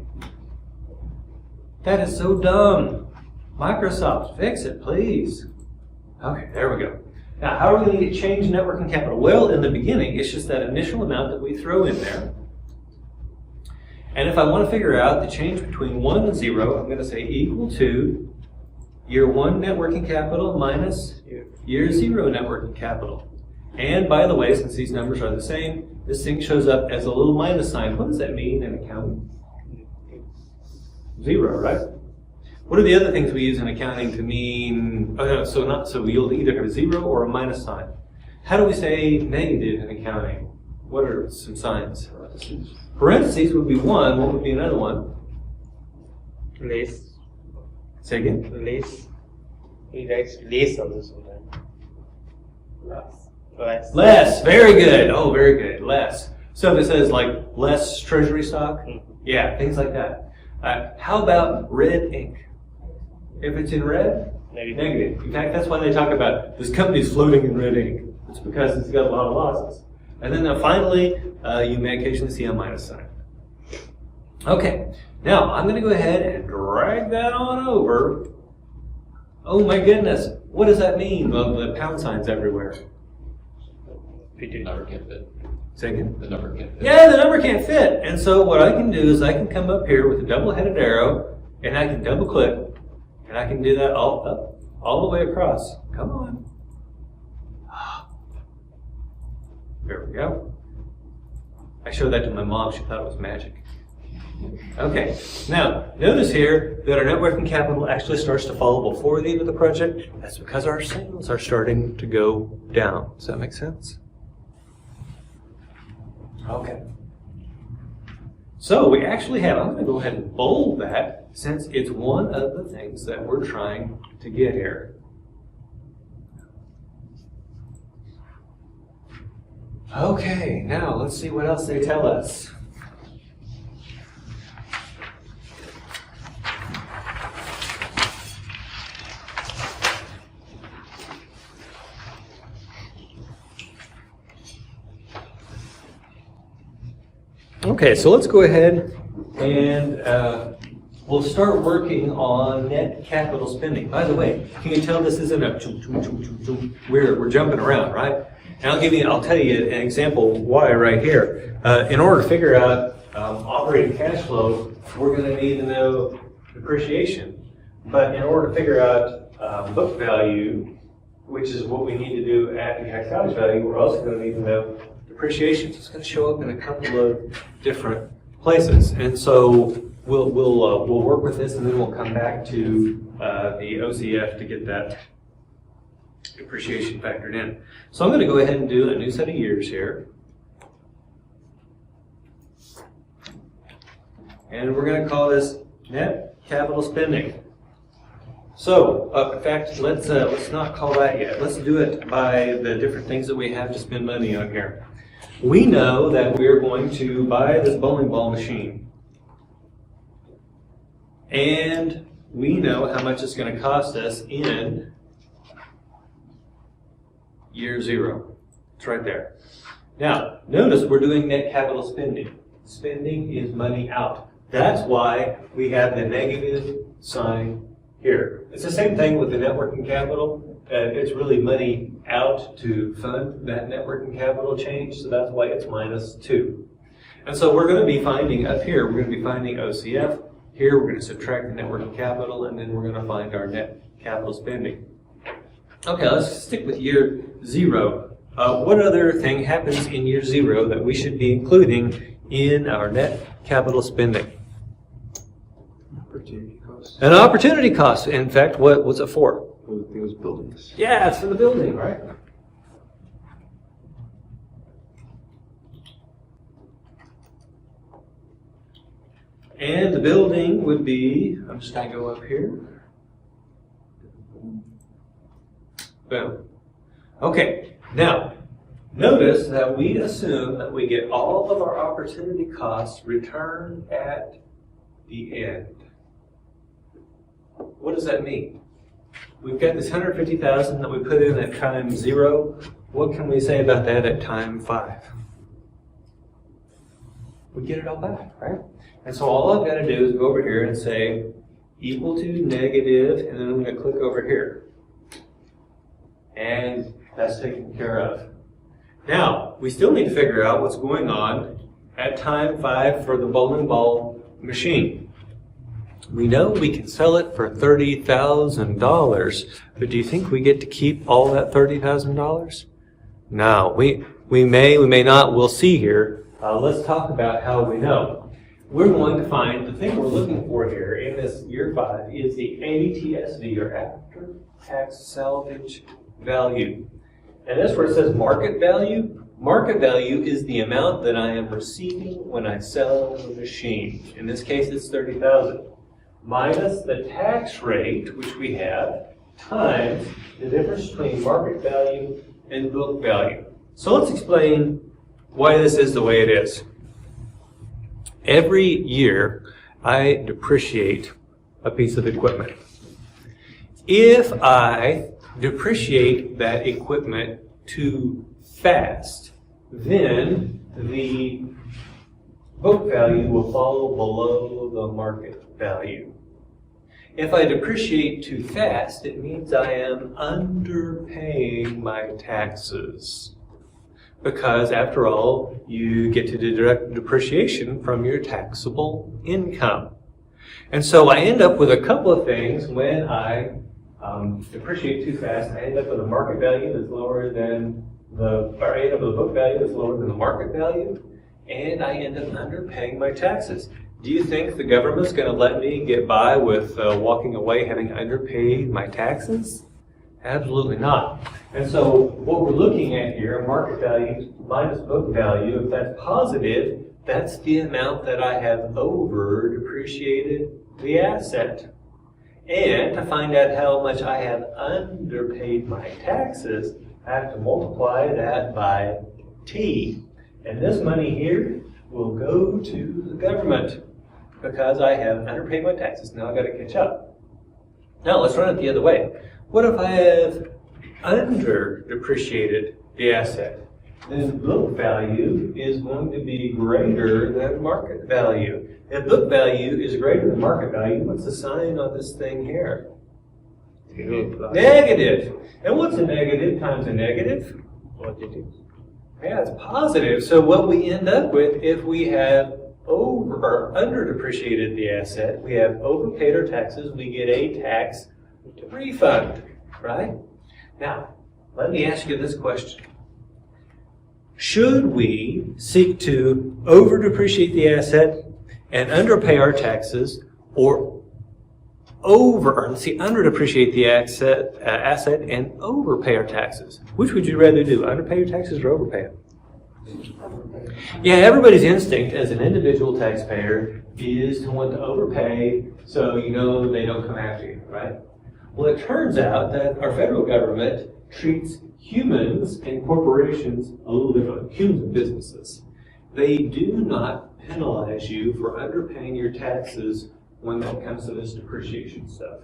That is so dumb. Microsoft, fix it, please. Okay, there we go. Now, how are we going to get change net working capital? Well, in the beginning, it's just that initial amount that we throw in there. And if I want to figure out the change between 1 and 0, I'm going to say equal to year 1 net working capital minus year 0 net working capital. And by the way, since these numbers are the same, this thing shows up as a little minus sign. What does that mean in accounting? 0, right? What are the other things we use in accounting to mean, so we'll either have a 0 or a minus sign. How do we say negative in accounting? What are some signs? Parentheses would be 1. What would be another one? Less. Say again? Less. He writes less also sometimes. Less. Less, very good. Oh, very good, less. So if it says like less treasury stock, yeah, things like that. How about red ink? If it's in red, negative. In fact, that's why they talk about this company's floating in red ink. It's because it's got a lot of losses. And then finally, you may occasionally see a minus sign. Okay, now I'm going to go ahead and drag that on over. Oh my goodness, what does that mean? Well, the pound signs everywhere. The number can't fit. Say again? The number can't fit. Yeah, the number can't fit. And so what I can do is I can come up here with a double-headed arrow, and I can double-click, and I can do that all up, all the way across. Come on. There we go. I showed that to my mom. She thought it was magic. Okay, now notice here that our net working capital actually starts to fall before the end of the project. That's because our sales are starting to go down. Does that make sense? Okay. So we actually have, I'm going to go ahead and bold that since it's one of the things that we're trying to get here. Okay, now let's see what else they tell us. Okay, so let's go ahead and we'll start working on net capital spending. By the way, can you tell this isn't a we're jumping around, right? And I'll tell you an example why right here. In order to figure out operating cash flow, we're going to need to know depreciation. But in order to figure out book value, which is what we need to do at the tax salvage value, we're also going to need to know depreciation. So it's going to show up in a couple of different places, and so we'll work with this, and then we'll come back to the OCF to get that depreciation factored in. So I'm going to go ahead and do a new set of years here, and we're going to call this net capital spending. So, in fact, let's not call that yet. Let's do it by the different things that we have to spend money on here. We know that we're going to buy this bowling ball machine. And we know how much it's going to cost us in year 0. It's right there. Now, notice we're doing net capital spending. Spending is money out. That's why we have the negative sign here. It's the same thing with the net working capital. It's really money out to fund that net working capital change, so that's why it's -2. And so we're going to be finding up here, we're going to be finding OCF. Here we're going to subtract the net working capital, and then we're going to find our net capital spending. Okay, let's stick with year 0. What other thing happens in year 0 that we should be including in our net capital spending? Opportunity cost. An opportunity cost. In fact, what's it for? It was buildings. Yeah, it's for the building, right? And the building would be, I'm just going to go up here. Boom. Okay, now, notice that we assume that we get all of our opportunity costs returned at the end. What does that mean? We've got this $150,000 that we put in at time 0. What can we say about that at time 5? We get it all back, right? And so all I've got to do is go over here and say equal to negative, and then I'm going to click over here. And that's taken care of. Now, we still need to figure out what's going on at time 5 for the bowling ball machine. We know we can sell it for $30,000, but do you think we get to keep all that $30,000? No, we may not. We'll see here. Let's talk about how we know. We're going to find the thing we're looking for here in this year 5 is the ATSV, or after tax salvage value. And that's where it says market value. Market value is the amount that I am receiving when I sell the machine. In this case, it's $30,000. Minus the tax rate, which we have, times the difference between market value and book value. So let's explain why this is the way it is. Every year, I depreciate a piece of equipment. If I depreciate that equipment too fast, then the book value will fall below the market value. If I depreciate too fast, it means I am underpaying my taxes. Because after all, you get to deduct depreciation from your taxable income. And so I end up with a couple of things when I depreciate too fast. I end up with a market value that's lower than I end up with a book value that's lower than the market value, and I end up underpaying my taxes. Do you think the government's going to let me get by with walking away having underpaid my taxes? Absolutely not. And so what we're looking at here, market value minus book value, if that's positive, that's the amount that I have over depreciated the asset. And to find out how much I have underpaid my taxes, I have to multiply that by T. And this money here will go to the government because I have underpaid my taxes. Now I've got to catch up. Now let's run it the other way. What if I have under depreciated the asset? Then book value is going to be greater than market value. If book value is greater than market value, what's the sign on this thing here? Negative. And what's a negative times a negative? What did you? Yeah, it's positive. So what we end up with, if we have over or under depreciated the asset, we have overpaid our taxes, we get a tax refund, right? Now, let me ask you this question. Should we seek to over depreciate the asset and underpay our taxes, or under depreciate the asset and overpay our taxes? Which would you rather do, underpay your taxes or overpay them? Yeah, everybody's instinct as an individual taxpayer is to want to overpay so you know they don't come after you, right? Well, it turns out that our federal government treats humans and corporations a little different, humans and businesses. They do not penalize you for underpaying your taxes when it comes to this depreciation stuff.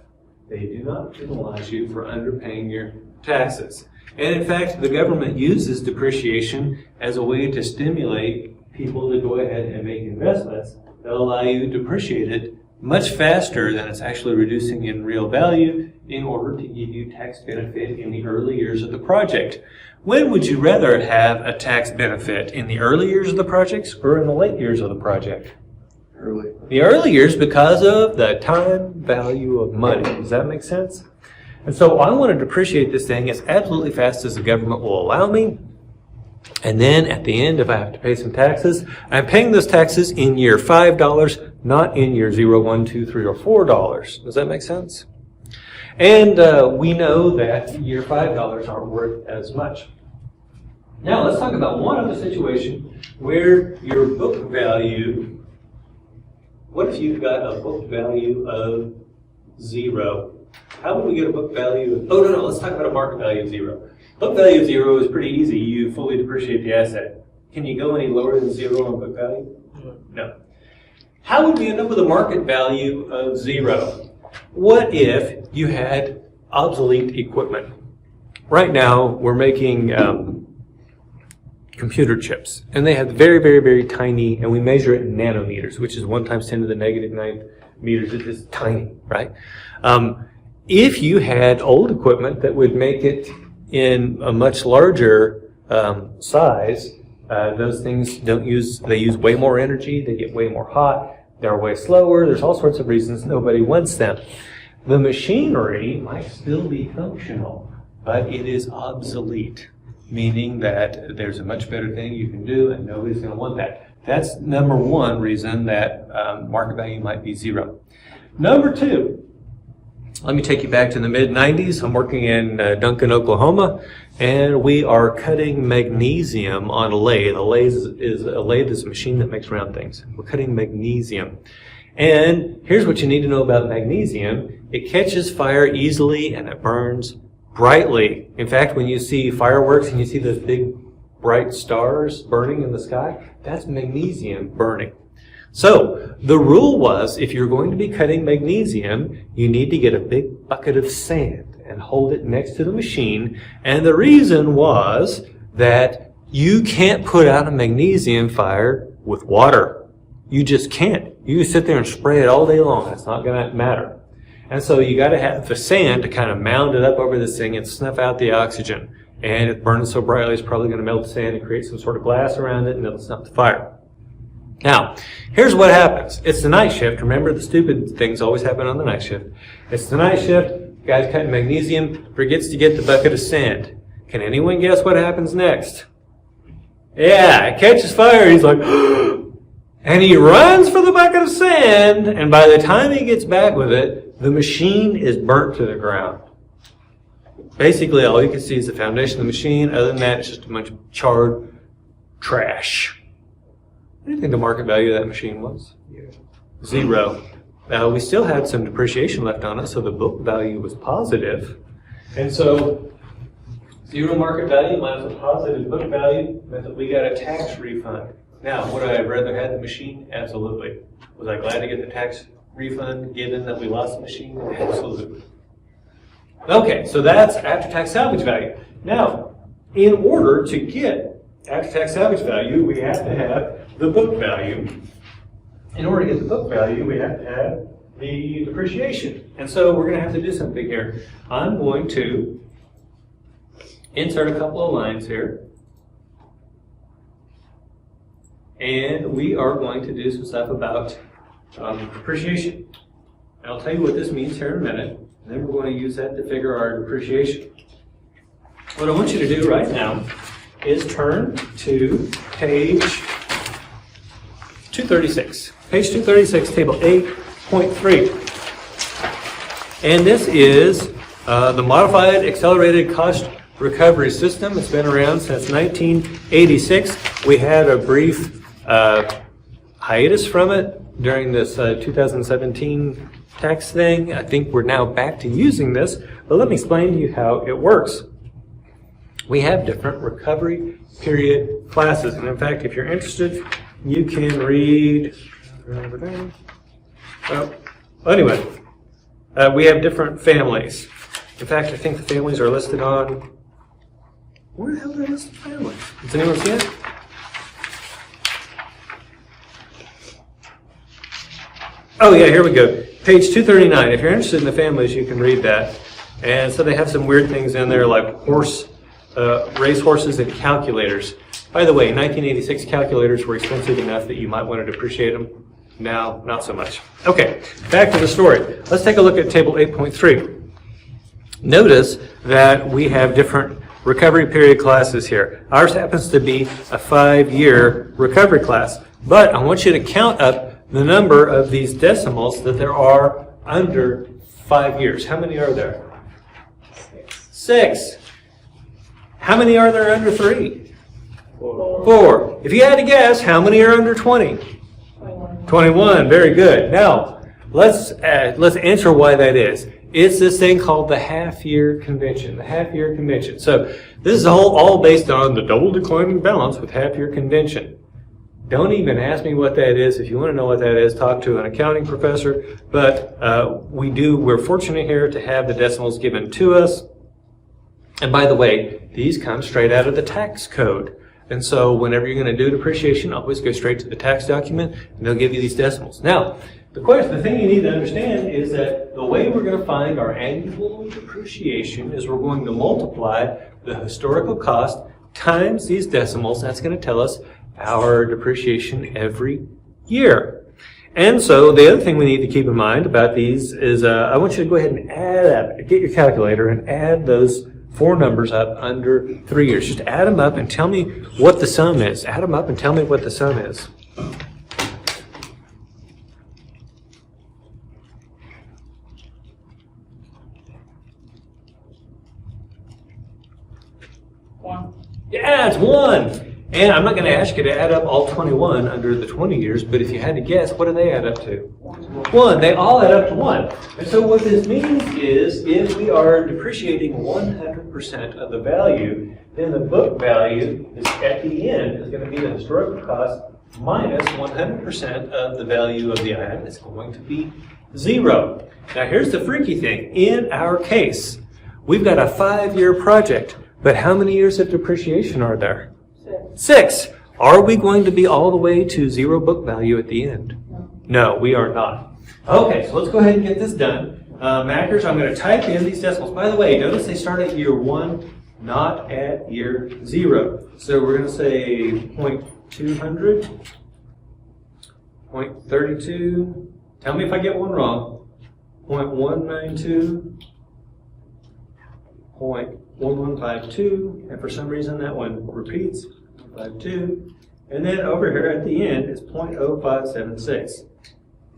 They do not penalize you for underpaying your taxes. And in fact, the government uses depreciation as a way to stimulate people to go ahead and make investments that allow you to depreciate it much faster than it's actually reducing in real value in order to give you tax benefit in the early years of the project. When would you rather have a tax benefit, in the early years of the projects or in the late years of the project? Early. The early years, because of the time value of money. Does that make sense? And so I want to depreciate this thing as absolutely fast as the government will allow me. And then at the end, if I have to pay some taxes, I'm paying those taxes in year $5, not in year 0, 1, 2, 3, or $4. Does that make sense? And we know that year $5 aren't worth as much. Now let's talk about one other situation where your book value, what if you've got a book value of 0? How would we get a book value of, no, let's talk about a market value of 0. Book value of 0 is pretty easy. You fully depreciate the asset. Can you go any lower than 0 on book value? No. How would we end up with a market value of 0? What if you had obsolete equipment? Right now, we're making computer chips, and they have very, very, very tiny, and we measure it in nanometers, which is 1 × 10 to the -9 meters. It's just tiny, right? If you had old equipment that would make it in a much larger size, those things they use way more energy, they get way more hot, they're way slower, there's all sorts of reasons nobody wants them. The machinery might still be functional, but it is obsolete, meaning that there's a much better thing you can do and nobody's going to want that. That's number one reason that market value might be 0. Number 2, let me take you back to the mid-90s. I'm working in Duncan, Oklahoma, and we are cutting magnesium on a lathe. A lathe is a machine that makes round things. We're cutting magnesium. And here's what you need to know about magnesium. It catches fire easily and it burns brightly. In fact, when you see fireworks and you see those big bright stars burning in the sky, that's magnesium burning. So the rule was, if you're going to be cutting magnesium, you need to get a big bucket of sand and hold it next to the machine. And the reason was that you can't put out a magnesium fire with water. You just can't. You can sit there and spray it all day long. It's not going to matter. And so you got to have the sand to kind of mound it up over this thing and snuff out the oxygen. And it burns so brightly, it's probably going to melt the sand and create some sort of glass around it, and it'll snuff the fire. Now, here's what happens. It's the night shift. Remember, the stupid things always happen on the night shift. It's the night shift. Guy's cutting magnesium, forgets to get the bucket of sand. Can anyone guess what happens next? Yeah, it catches fire. He's like, and he runs for the bucket of sand, and by the time he gets back with it, the machine is burnt to the ground. Basically, all you can see is the foundation of the machine. Other than that, it's just a bunch of charred trash. What do you think the market value of that machine was? Zero. We still had some depreciation left on it, so the book value was positive. And so, zero market value minus a positive book value meant that we got a tax refund. Now, would I have rather had the machine? Absolutely. Was I glad to get the tax refund given that we lost the machine? Absolutely. Okay, so that's after-tax salvage value. Now, in order to get after-tax salvage value, we have to have the book value. In order to get the book value, we have to have the depreciation. And so we're going to have to do something here. I'm going to insert a couple of lines here. And we are going to do some stuff about depreciation. And I'll tell you what this means here in a minute. And then we're going to use that to figure our depreciation. What I want you to do right now is turn to page 236. Page 236, table 8.3. And this is the modified accelerated cost recovery system. It's been around since 1986. We had a brief hiatus from it during this 2017 tax thing. I think we're now back to using this, but let me explain to you how it works. We have different recovery period classes, and in fact, if you're interested, you can read. Anyway, we have different families. In fact, I think the families are listed on. Where the hell are they listed families? Does anyone see it? Oh yeah, here we go. Page 239. If you're interested in the families, you can read that. And so they have some weird things in there like race horses and calculators. By the way, 1986 calculators were expensive enough that you might want to depreciate them. Now, not so much. Okay, back to the story. Let's take a look at table 8.3. Notice that we have different recovery period classes here. Ours happens to be a 5-year recovery class. But I want you to count up the number of these decimals that there are under 5 years. How many are there? 6. How many are there under 3? 4. If you had to guess, how many are under 20? 21. Very good. Now, let's answer why that is. It's this thing called the half-year convention. The half-year convention. So this is all based on the double declining balance with half-year convention. Don't even ask me what that is. If you want to know what that is, talk to an accounting professor. But we're fortunate here to have the decimals given to us. And by the way, these come straight out of the tax code. And so whenever you're going to do depreciation, always go straight to the tax document, and they'll give you these decimals. Now, the thing you need to understand is that the way we're going to find our annual depreciation is we're going to multiply the historical cost times these decimals. That's going to tell us our depreciation every year. And so the other thing we need to keep in mind about these is I want you to go ahead and get your calculator and add those 4 numbers up under 3 years. Just add them up and tell me what the sum is. Add them up and tell me what the sum is. Yeah, it's 1. And I'm not going to ask you to add up all 21 under the 20 years, but if you had to guess, what do they add up to? 1. They all add up to 1. And so what this means is if we are depreciating 100% of the value, then the book value is at the end is going to be the historical cost minus 100% of the value of the item. It's going to be 0. Now here's the freaky thing. In our case, we've got a 5-year project, but how many years of depreciation are there? 6. Are we going to be all the way to 0 book value at the end? No, we are not. Okay, so let's go ahead and get this done. Mackers, I'm going to type in these decimals. By the way, notice they start at year 1, not at year 0. So we're going to say 0.200, 0.32. Tell me if I get one wrong. 0.192, 0.1152, and for some reason that one repeats. 52, and then over here at the end is 0.0576.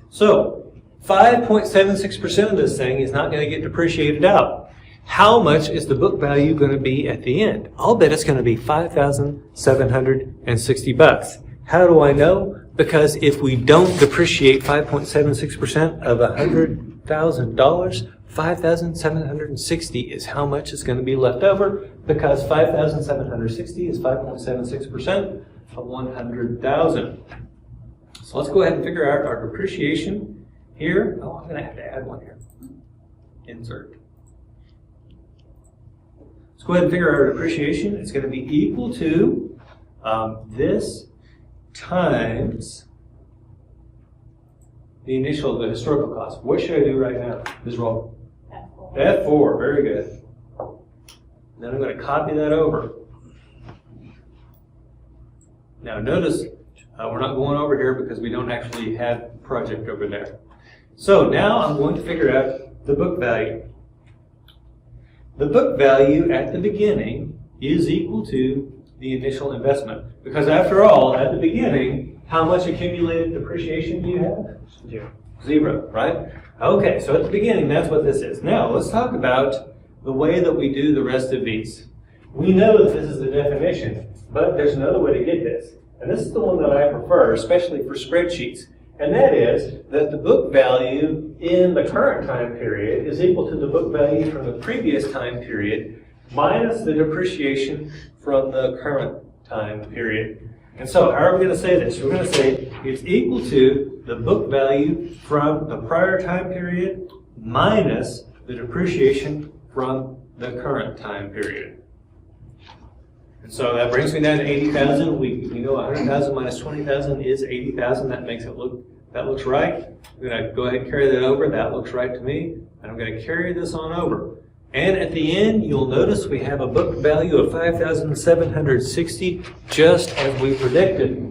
So 5.76% of this thing is not going to get depreciated out. How much is the book value going to be at the end? I'll bet it's going to be $5,760. How do I know? Because if we don't depreciate 5.76% of $100,000, 5,760 is how much is going to be left over, because 5,760 is 5.76% of 100,000. So let's go ahead and figure out our depreciation here. Oh, I'm going to have to add one here. Insert. Let's go ahead and figure out our depreciation. It's going to be equal to this times the historical cost. What should I do right now, Ms. Roll? F4, very good. Then I'm going to copy that over. Now notice we're not going over here because we don't actually have project over there. So now I'm going to figure out the book value. The book value at the beginning is equal to the initial investment. Because after all, at the beginning, how much accumulated depreciation do you have? 0, right? Okay, so at the beginning, that's what this is. Now, let's talk about the way that we do the rest of these. We know that this is the definition, but there's another way to get this. And this is the one that I prefer, especially for spreadsheets. And that is that the book value in the current time period is equal to the book value from the previous time period minus the depreciation from the current time period. And so, how are we going to say this? We're going to say it's equal to the book value from the prior time period minus the depreciation from the current time period. And so that brings me down to 80,000. We know 100,000 minus 20,000 is 80,000. That looks right. I'm going to go ahead and carry that over. That looks right to me. And I'm going to carry this on over. And at the end, you'll notice we have a book value of 5,760, just as we predicted.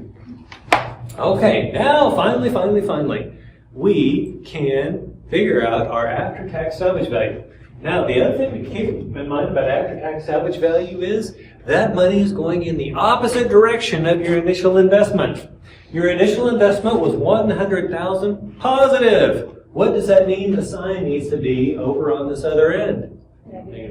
Okay, now finally, we can figure out our after-tax salvage value. Now, the other thing to keep in mind about after-tax salvage value is that money is going in the opposite direction of your initial investment. Your initial investment was 100,000 positive. What does that mean the sign needs to be over on this other end?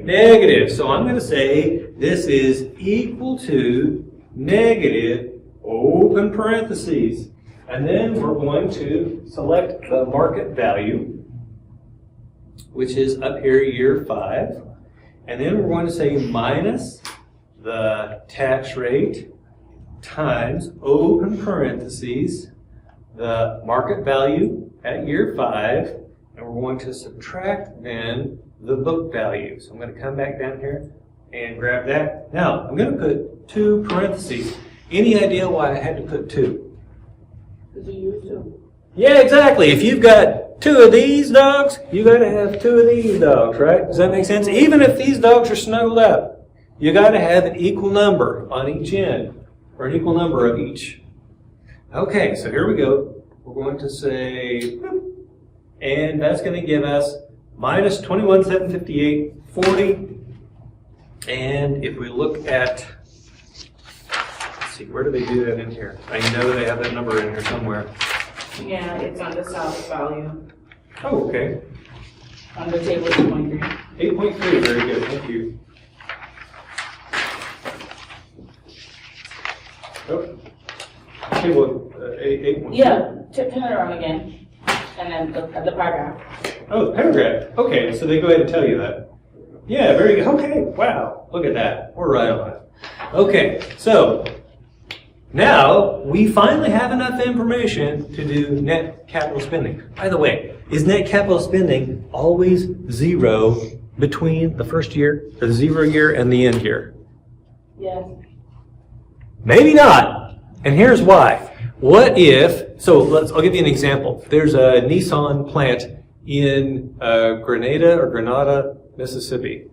Negative. So I'm going to say this is equal to negative, open parentheses. And then we're going to select the market value, which is up here, year 5. And then we're going to say minus the tax rate times, open parentheses, the market value at year 5. And we're going to subtract then the book value. So I'm going to come back down here and grab that. Now, I'm going to put 2 parentheses. Any idea why I had to put 2? Because you used to. Yeah, exactly. If you've got 2 of these dogs, you got to have 2 of these dogs, right? Does that make sense? Even if these dogs are snuggled up, you got to have an equal number on each end, or an equal number of each. Okay, so here we go. We're going to say, and that's going to give us minus 21,758.40. And if we look at, let's see, where do they do that in here? I know they have that number in here somewhere. Yeah, it's on the salvage value, Oh, okay. on the table 8.3. 8.3, very good, thank you. table 8.2. Yeah, turn it around again. And then the paragraph. Oh, the paragraph. Okay, so they go ahead and tell you that. Yeah, very good. Okay, wow, look at that. We're right on it. Okay, so now we finally have enough information to do net capital spending. By the way, is net capital spending always zero between the first year, the 0 year, and the end year? Yes. Maybe not. And here's why. What if, I'll give you an example. There's a Nissan plant in Grenada, Mississippi.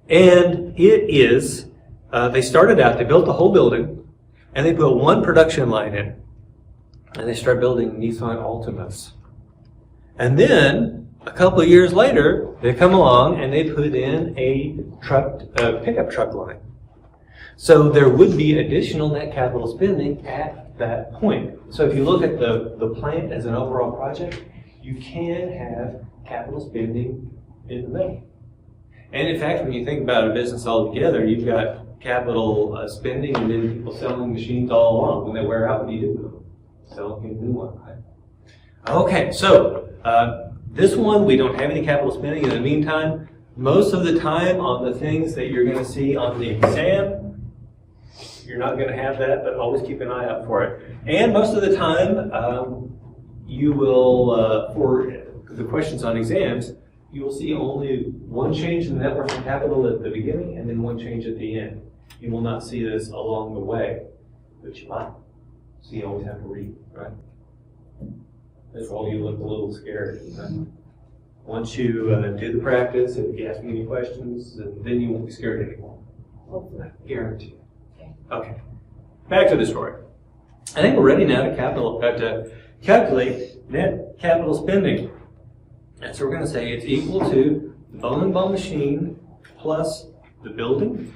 And it is, they started out, they built the whole building, and they put one production line in. And they start building Nissan Altimas. And then, a couple of years later, they come along and they put in a pickup truck line. So there would be additional net capital spending at that point. So if you look at the plant as an overall project, you can have capital spending in the middle. And in fact, when you think about a business altogether, you've got capital spending and then people selling machines all along. When they wear out, what do you do with them? Sell a new one, right? Okay, so this one, we don't have any capital spending. In the meantime, most of the time on the things that you're going to see on the exam, you're not going to have that, but always keep an eye out for it. And most of the time, you will, for the questions on exams, you will see only one change in net working capital at the beginning and then one change at the end. You will not see this along the way, but you might. So you always have to read, right? That's why you look a little scared. Right? Once you do the practice, and if you ask me any questions, then you won't be scared anymore. I guarantee. Okay, back to the story. I think we're ready now to calculate net capital spending. And so we're going to say it's equal to the bowling ball machine plus the building.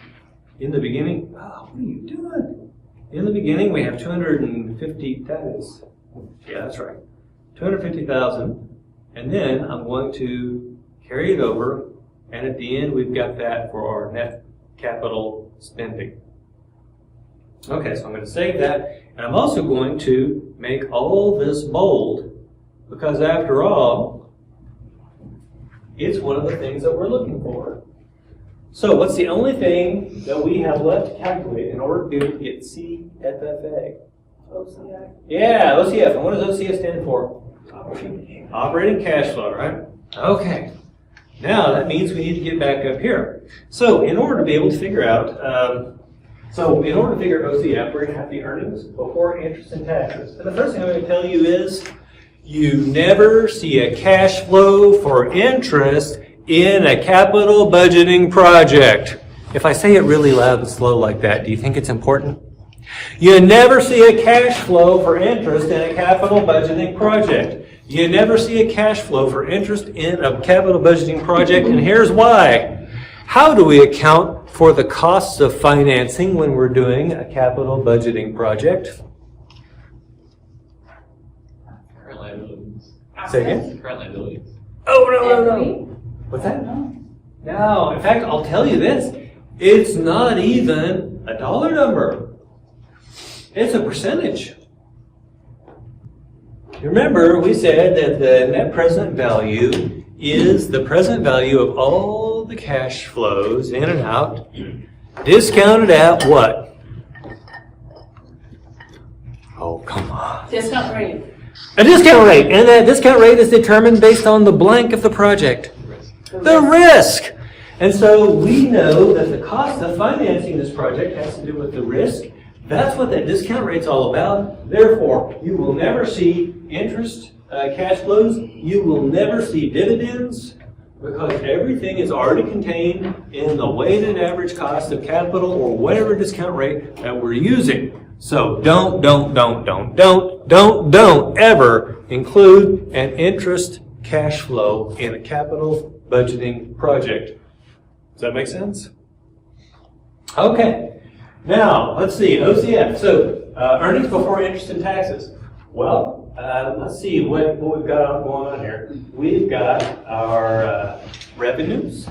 In the beginning, what are you doing? In the beginning, we have 250,000. Yeah, that's right. 250,000. And then I'm going to carry it over. And at the end, we've got that for our net capital spending. Okay, so I'm going to save that. And I'm also going to make all this bold because after all, it's one of the things that we're looking for. So what's the only thing that we have left to calculate in order to be able to get CFFA? OCF. Yeah, OCF. And what does OCF stand for? Operating cash flow, right? Okay. Now that means we need to get back up here. So in order to be able to figure out, in order to figure OCF, we're going to have the earnings before interest and taxes. And the first thing I'm going to tell you is you never see a cash flow for interest in a capital budgeting project. If I say it really loud and slow like that, do you think it's important? You never see a cash flow for interest in a capital budgeting project. You never see a cash flow for interest in a capital budgeting project, and here's why. How do we account for the costs of financing when we're doing a capital budgeting project? Current liabilities. Say again? Current liabilities. Oh, no. Equity? What's that? No, in fact, I'll tell you this. It's not even a dollar number. It's a percentage. Remember, we said that the net present value is the present value of all the cash flows in and out, discounted at what? Oh, come on. Discount rate. A discount rate, and that discount rate is determined based on the blank of the project. The risk. And so we know that the cost of financing this project has to do with the risk. That's what that discount rate's all about. Therefore, you will never see interest cash flows. You will never see dividends because everything is already contained in the weighted average cost of capital or whatever discount rate that we're using. So don't ever include an interest cash flow in a capital budgeting project. Does that make sense? Okay. Now, let's see, OCF. So, earnings before interest and taxes. Well, let's see what we've got going on here. We've got our revenues.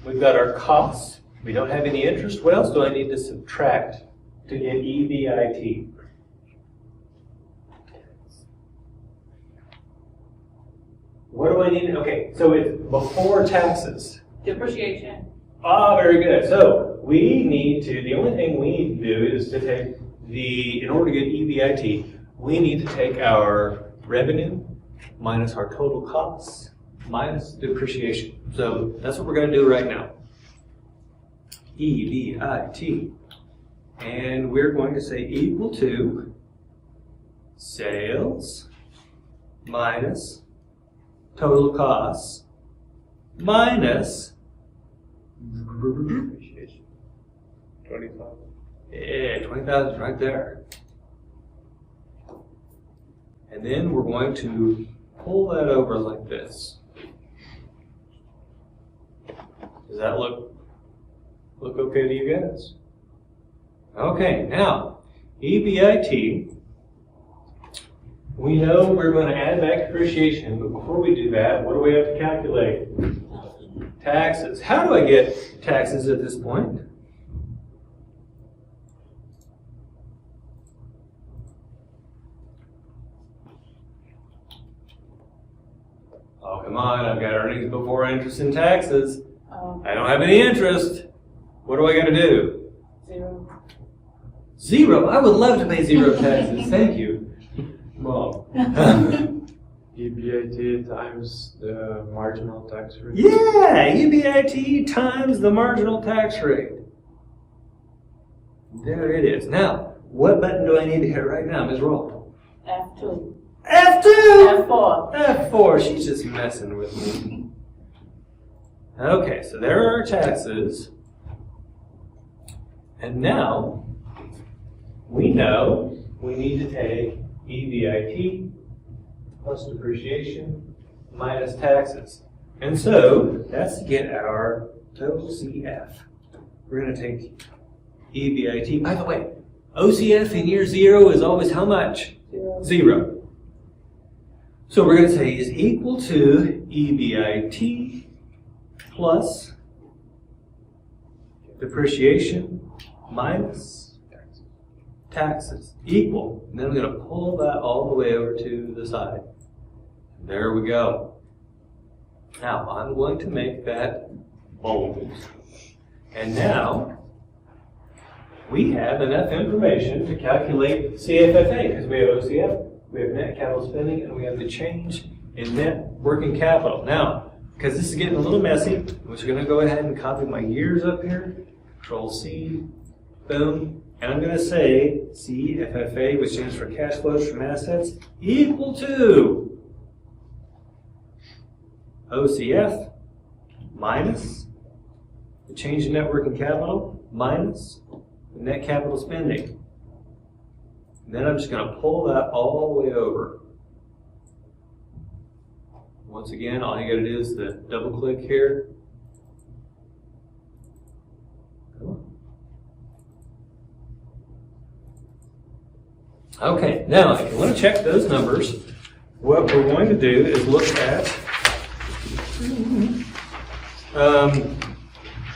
We've got our costs. We don't have any interest. What else do I need to subtract to get EBIT? What do I need? Okay, so it's before taxes. Depreciation. Ah, very good. So we need to, the only thing we need to do is to take in order to get EBIT, we need to take our revenue minus our total costs minus depreciation. So that's what we're going to do right now. EBIT. And we're going to say equal to sales minus total costs minus Depreciation. 25. yeah, 20,000 is right there. And then we're going to pull that over like this. Does that look okay to you guys? Okay, now, EBIT, we know we're going to add back depreciation, but before we do that, what do we have to calculate? Taxes. How do I get taxes at this point? Oh, come on, I've got earnings before interest and taxes. I don't have any interest. What do I got to do? 0. Zero? I would love to pay zero taxes. Thank you, Mom. EBIT times the marginal tax rate. Yeah, EBIT times the marginal tax rate. There it is. Now, what button do I need to hit right now, Ms. Roll? F2. F2! F4. F4, she's just messing with me. Okay, so there are our taxes. And now, we know we need to take EBIT plus depreciation minus taxes. And so, that's to get our total CF. We're going to take EBIT. By the way, OCF in year 0 is always how much? 0. 0. So we're going to say is equal to EBIT plus depreciation minus taxes equal. And then I'm going to pull that all the way over to the side. There we go. Now I'm going to make that bold. And now we have enough information to calculate CFFA because we have OCF. We have net capital spending, and we have the change in net working capital. Now, because this is getting a little messy, I'm just going to go ahead and copy my years up here. Control C, boom, and I'm going to say CFFA, which stands for cash flows from assets, equal to OCF minus the change in net working capital minus the net capital spending. And then I'm just going to pull that all the way over. Once again, all you got to do is the double click here. Okay, now if you want to check those numbers, what we're going to do is look at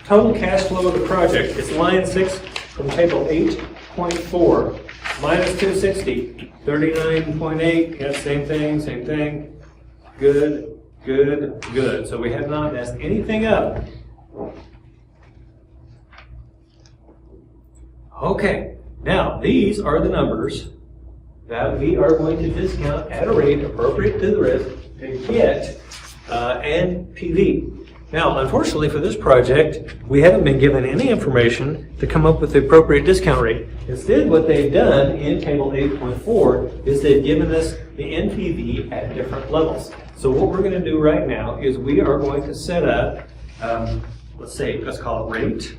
total cash flow of the project. It's line 6 from table 8.4. Minus 260, 39.8, yeah, same thing. Good, good, good. So we have not messed anything up. Okay, now these are the numbers that we are going to discount at a rate appropriate to the risk to get NPV. Now, unfortunately for this project, we haven't been given any information to come up with the appropriate discount rate. Instead, what they've done in table 8.4 is they've given us the NPV at different levels. So what we're going to do right now is we are going to set up, let's call it rate,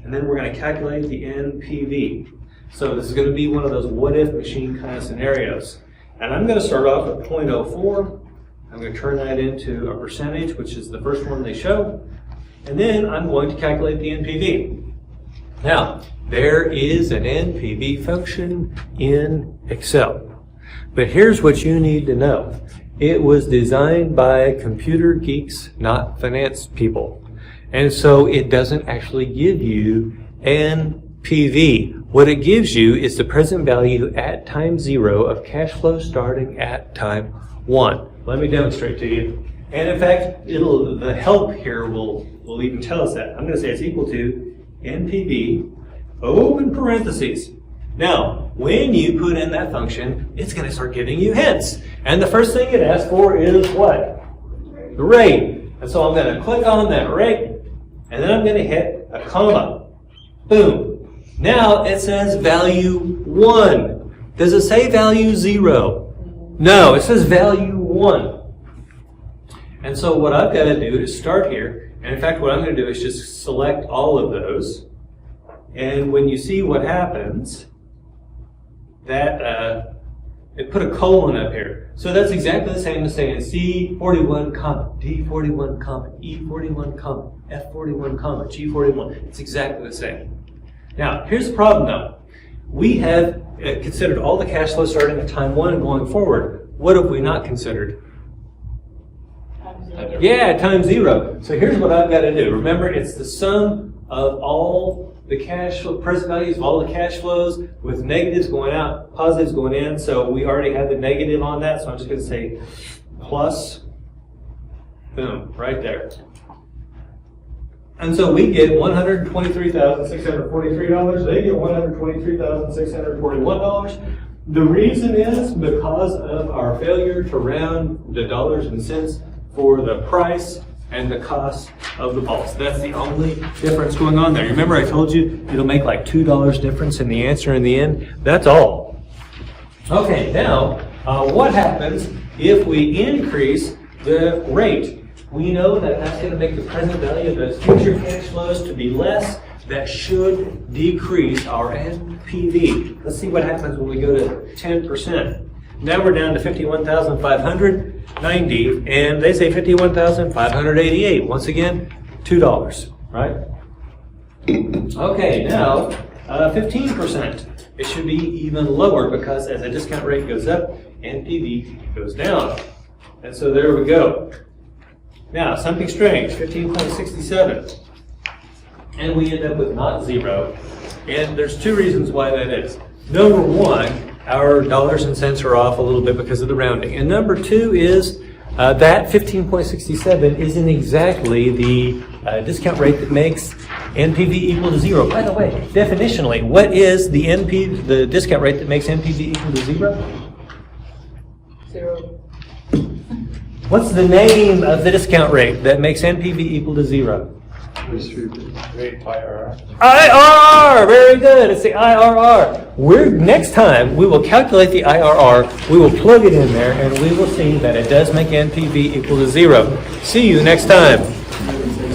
and then we're going to calculate the NPV. So this is going to be one of those what-if machine kind of scenarios. And I'm going to start off at 0.04. I'm going to turn that into a percentage, which is the first one they show. And then I'm going to calculate the NPV. Now, there is an NPV function in Excel. But here's what you need to know. It was designed by computer geeks, not finance people. And so it doesn't actually give you NPV. What it gives you is the present value at time 0 of cash flow starting at time 1. Let me demonstrate to you. And in fact, the help here will even tell us that. I'm going to say it's equal to NPV, open parentheses. Now, when you put in that function, it's going to start giving you hints. And the first thing it asks for is what? The rate. And so I'm going to click on that rate, and then I'm going to hit a comma. Boom. Now it says value 1. Does it say value 0? No, it says value 1. And so what I've got to do is start here. And in fact, what I'm going to do is just select all of those. And when you see what happens, that it put a colon up here. So that's exactly the same as saying C41, comma, D41, comma, E41, comma, F41, comma, G41. It's exactly the same. Now, here's the problem though. We have considered all the cash flow starting at time 1 and going forward. What have we not considered? Yeah, time 0. So here's what I've got to do. Remember, it's the sum of all the cash flow, present values of all the cash flows with negatives going out, positives going in. So we already have the negative on that. So I'm just going to say plus, boom, right there. And so we get $123,643. They get $123,641. The reason is because of our failure to round the dollars and cents for the price and the cost of the balls. That's the only difference going on there. Remember I told you it'll make like $2 difference in the answer in the end? That's all. Okay, now what happens if we increase the rate? We know that that's going to make the present value of those future cash flows to be less. That should decrease our NPV. Let's see what happens when we go to 10%. Now we're down to 51,590, and they say 51,588. Once again, $2, right? Okay, now 15%. It should be even lower because as the discount rate goes up, NPV goes down. And so there we go. Now, something strange, 15.67. And we end up with not 0. And there's 2 reasons why that is. Number 1, our dollars and cents are off a little bit because of the rounding. And number 2 is that 15.67 isn't exactly the discount rate that makes NPV equal to 0. By the way, definitionally, what is the discount rate that makes NPV equal to 0? 0. What's the name of the discount rate that makes NPV equal to 0? Rate IRR. IRR! Very good. It's the IRR. Next time, we will calculate the IRR, we will plug it in there, and we will see that it does make NPV equal to 0. See you next time.